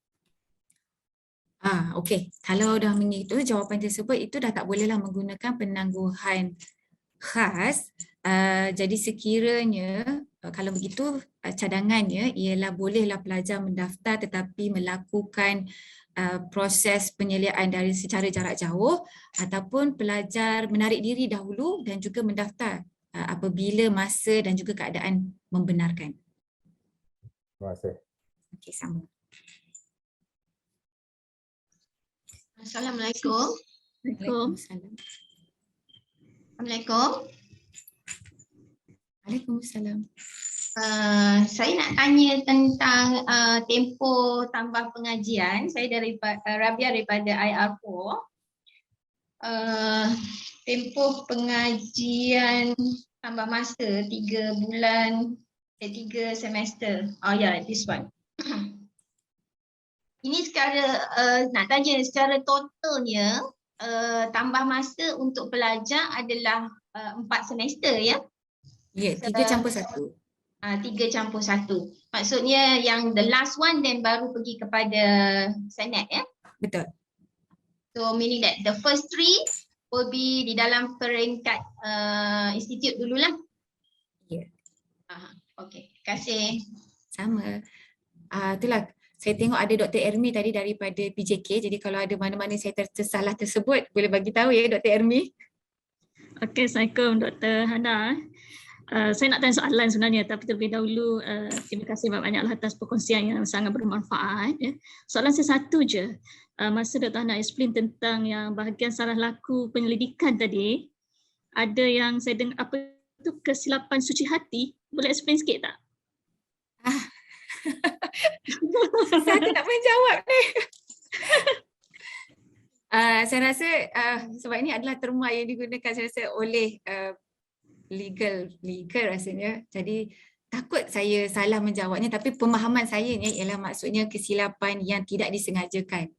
Okey. Kalau dah begitu jawapan tersebut itu dah tak bolehlah menggunakan penangguhan khas. Jadi sekiranya kalau begitu cadangannya ialah bolehlah pelajar mendaftar tetapi melakukan proses penyeliaan dari secara jarak jauh ataupun pelajar menarik diri dahulu dan juga mendaftar apabila masa dan juga keadaan membenarkan. Terima kasih. Okey, sama. Assalamualaikum. Waalaikumsalam. Assalamualaikum. Waalaikumsalam. Saya nak tanya tentang tempoh tambah pengajian. Saya Rabia daripada IR4. Tempoh pengajian tambah masa 3 bulan, 3 semester. Oh ya, this one. Ini secara nak tanya secara totalnya tambah masa untuk pelajar adalah 4 semester ya? Ya, 3+1. 3+1. Maksudnya yang the last one then baru pergi kepada Senate ya? Betul. So meaning that the first 3 will be di dalam peringkat institute dululah. Ya. Okey, terima kasih. Sama. Itulah saya tengok ada Dr. Ermi tadi daripada PJK. Jadi kalau ada mana-mana saya tersalah tersebut boleh bagi tahu ya Dr. Ermi. Okey, Assalamualaikum Dr. Hana. Saya nak tanya soalan sebenarnya tapi terlebih dahulu terima kasih banyak-banyak atas perkongsian yang sangat bermanfaat. Soalan saya satu je. Masa Dr. Hana explain tentang yang bahagian salah laku penyelidikan tadi, ada yang saya dengar apa itu kesilapan suci hati. Boleh explain sikit tak? Saya nak menjawab ni. Saya rasa sebab ini adalah terma yang digunakan saya rasa oleh legal rasanya. Jadi takut saya salah menjawabnya tapi pemahaman saya ni ialah maksudnya kesilapan yang tidak disengajakan.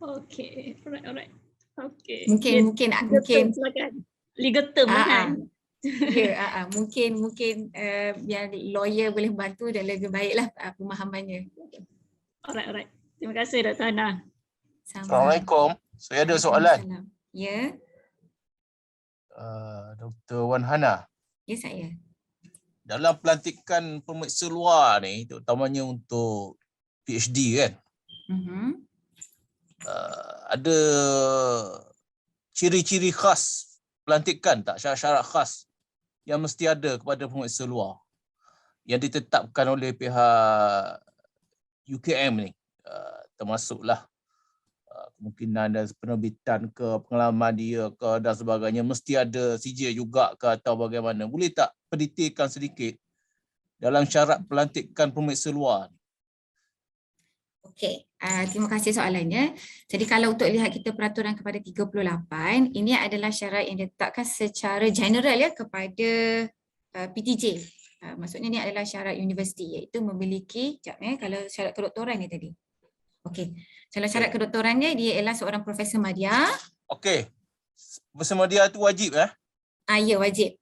Okey, alright. Okey. Mungkin legal term kan. Ya, mungkin biar lawyer boleh bantu dan lebih baiklah pemahamannya. Alright. Terima kasih Dr. Hana. Assalamualaikum. Saya ada soalan. Ya. Dr. Wan Hana. Ya, saya. Dalam pelantikan pemeriksa luar ni, terutamanya untuk PhD kan, ada ciri-ciri khas pelantikan tak, syarat-syarat khas yang mesti ada kepada pemeriksa luar yang ditetapkan oleh pihak UKM ni, termasuklah kemungkinan dan penerbitan ke pengalaman dia ke dan sebagainya, mesti ada CJ juga ke atau bagaimana. Boleh tak pendetailkan sedikit dalam syarat pelantikan pemeriksa luar? Okey, terima kasih soalannya. Jadi kalau untuk lihat kita peraturan kepada 38, ini adalah syarat yang ditetapkan secara general ya kepada PTJ. Maksudnya ni adalah syarat universiti, iaitu memiliki, kalau syarat kedoktoran ni tadi. Okey, kalau syarat kedoktorannya dia ialah seorang profesor madya. Okey, profesor madya tu wajib Ya, wajib.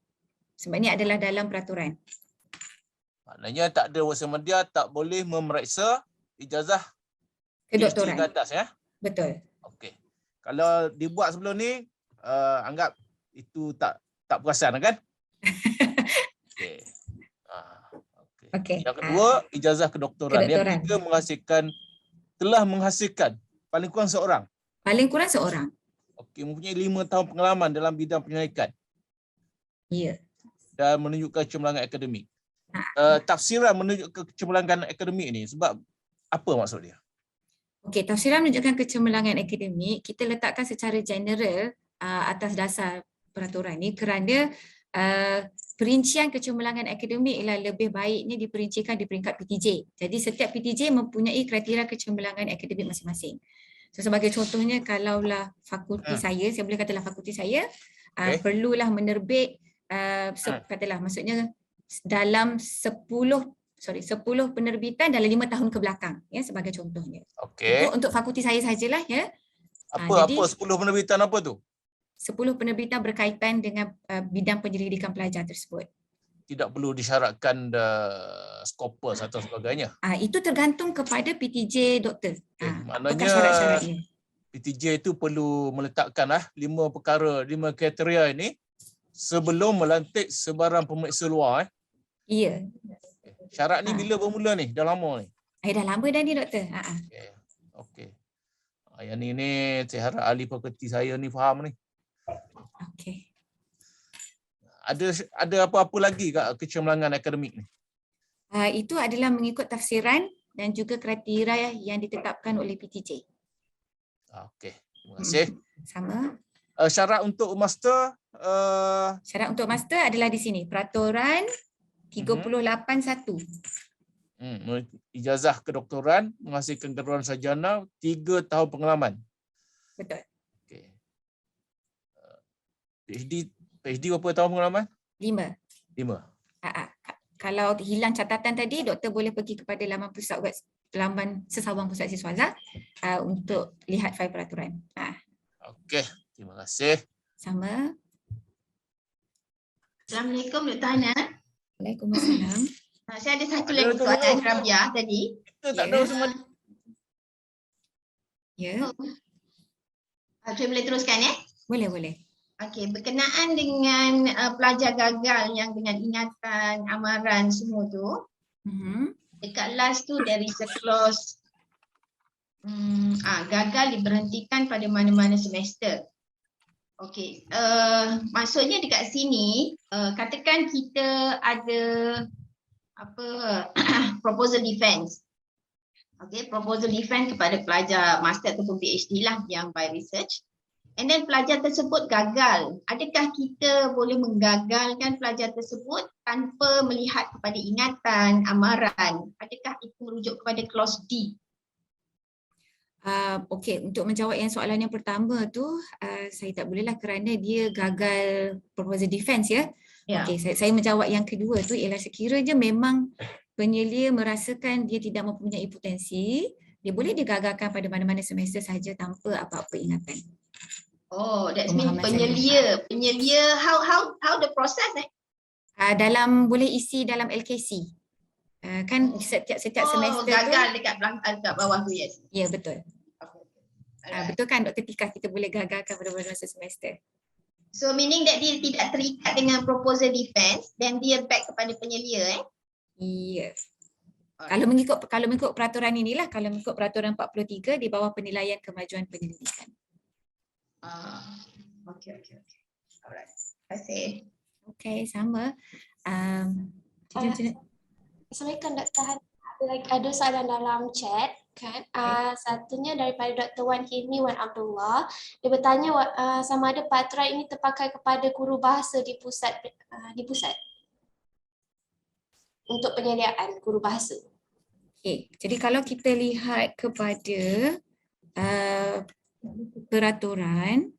Sebab ni adalah dalam peraturan. Maknanya tak ada profesor madya tak boleh memeriksa ijazah Kedoktoran. PhD ke atas ya? Betul. Okey. Kalau dibuat sebelum ni, anggap itu tak perasan kan? Okey. Okey. Yang kedua, ijazah kedoktoran. Yang ketiga telah menghasilkan paling kurang seorang. Paling kurang seorang. Okey, mempunyai 5 tahun pengalaman dalam bidang penyelidikan. Ya. Dan menunjukkan kecemerlangan akademik. Tafsiran menunjukkan kecemerlangan akademik ni sebab apa maksud dia? Okey, tafsiran menunjukkan kecemerlangan akademik kita letakkan secara general atas dasar peraturan ni kerana perincian kecemerlangan akademik ialah lebih baiknya diperincikan di peringkat PTJ. Jadi setiap PTJ mempunyai kriteria kecemerlangan akademik masing-masing. So sebagai contohnya kalaulah fakulti saya boleh katalah fakulti saya perlulah menerbit katalah maksudnya dalam 10 penerbitan dalam 5 tahun ke belakang ya sebagai contohnya. Okey. Untuk fakulti saya sajalah ya. Apa 10 penerbitan apa tu? 10 penerbitan berkaitan dengan bidang penyelidikan pelajar tersebut. Tidak perlu disyaratkan Scopus atau sebagainya. Itu tergantung kepada PTJ doktor. Maknanya syarat-syaratnya. PTJ itu perlu meletakkan 5 perkara, 5 kriteria ini sebelum melantik sebarang pemeriksa luar. Ya. Syarat ni bila bermula ni? Dah lama ni? Dah lama dah ni doktor. Okey. Yang ni saya harap ahli fakulti saya ni faham ni. Okey. Ada apa-apa lagi kat kecemerlangan akademik ni? Itu adalah mengikut tafsiran dan juga kriteria yang ditetapkan oleh PTJ. Okey, terima kasih. Sama. Syarat untuk master? Syarat untuk master adalah di sini. Peraturan 38.1. Ijazah kedoktoran, menghasilkan gelar sarjana, 3 tahun pengalaman. Betul. Okay. PhD berapa tahun pengalaman? 5. Kalau hilang catatan tadi, doktor boleh pergi kepada laman Sesawang Pusat Siswaza untuk lihat fail peraturan. Okey, terima kasih. Sama. Assalamualaikum Dr. Hana. Waalaikumsalam. Saya ada satu lagi soalan Rabia tadi. Kita tak ada semua. Ya. Saya boleh teruskan ya? Boleh. Okey, berkenaan dengan pelajar gagal yang dengan ingatan, amaran semua tu. Dekat last tu there is a clause gagal diberhentikan pada mana-mana semester. Okey, maksudnya dekat sini katakan kita ada proposal defense. Okey, proposal defense kepada pelajar master ataupun PhD lah yang by research. And then pelajar tersebut gagal. Adakah kita boleh menggagalkan pelajar tersebut tanpa melihat kepada ingatan, amaran? Adakah itu merujuk kepada clause D? Okey, untuk menjawab yang soalan yang pertama tu, saya tak bolehlah kerana dia gagal proposal defense ya. Okey, saya menjawab yang kedua tu ialah sekiranya memang penyelia merasakan dia tidak mempunyai potensi, dia boleh digagalkan pada mana-mana semester saja tanpa apa-apa ingatan. Oh, that means penyelia how the process dalam boleh isi dalam LKC. Kan setiap semester gagal tu dekat bawah tu, yes. Ya, betul. Betul kan Dr. Tika, kita boleh gagalkan pada masa semester. So meaning that dia tidak terikat dengan proposal defense dan dia back kepada penyelia Ya. Kalau mengikut peraturan inilah, kalau mengikut peraturan 43 di bawah penilaian kemajuan penyelidikan. Okay. Alright. Terima kasih. Okey, sama. Assalamualaikum Dr. Han. Ada soalan dalam chat kan. Satunya daripada Dr. Wan Hilmi Wan Abdullah. Dia bertanya sama ada peraturan ini terpakai kepada guru bahasa di pusat untuk penyediaan guru bahasa. Okey, jadi kalau kita lihat kepada peraturan,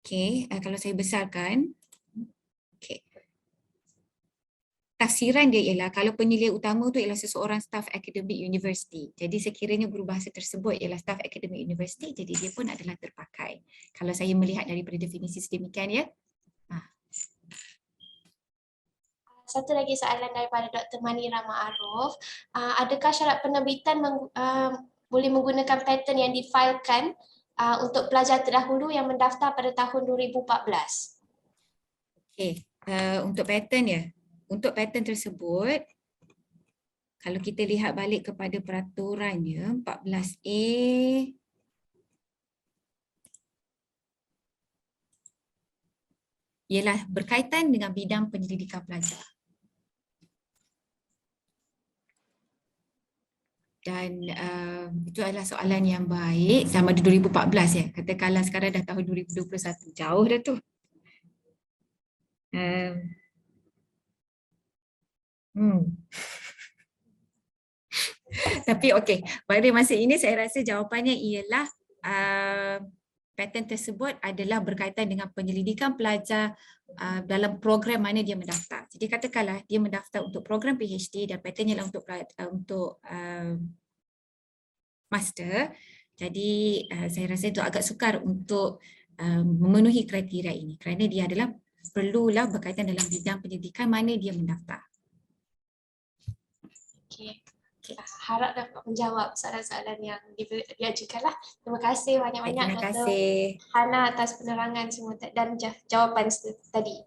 okey, kalau saya besarkan, okey. Tafsiran dia ialah kalau penyelia utama tu ialah seseorang staf akademik universiti. Jadi sekiranya guru bahasa tersebut ialah staf akademik universiti, jadi dia pun adalah terpakai. Kalau saya melihat daripada definisi sedemikian ya. Satu lagi soalan daripada Dr. Manira Ma'aruf. Adakah syarat penerbitan boleh menggunakan pattern yang difailkan untuk pelajar terdahulu yang mendaftar pada tahun 2014? Okey, untuk pattern ya. Untuk pattern tersebut, kalau kita lihat balik kepada peraturannya 14A ialah berkaitan dengan bidang penyelidikan pelajar. Dan itu adalah soalan yang baik sama di 2014 ya. Katakanlah sekarang dah tahun 2021, jauh dah tu. Tapi okey, pada masa ini saya rasa jawapannya ialah pattern tersebut adalah berkaitan dengan penyelidikan pelajar dalam program mana dia mendaftar. Jadi katakanlah dia mendaftar untuk program PhD dan patternnya adalah untuk master. Jadi saya rasa itu agak sukar untuk memenuhi kriteria ini kerana dia adalah perlulah berkaitan dalam bidang penyelidikan mana dia mendaftar. Okey. Harap dapat menjawab soalan-soalan yang diajukanlah. Terima kasih banyak-banyak Terima kasih. Dr. Hana atas penerangan semua dan jawapan tadi.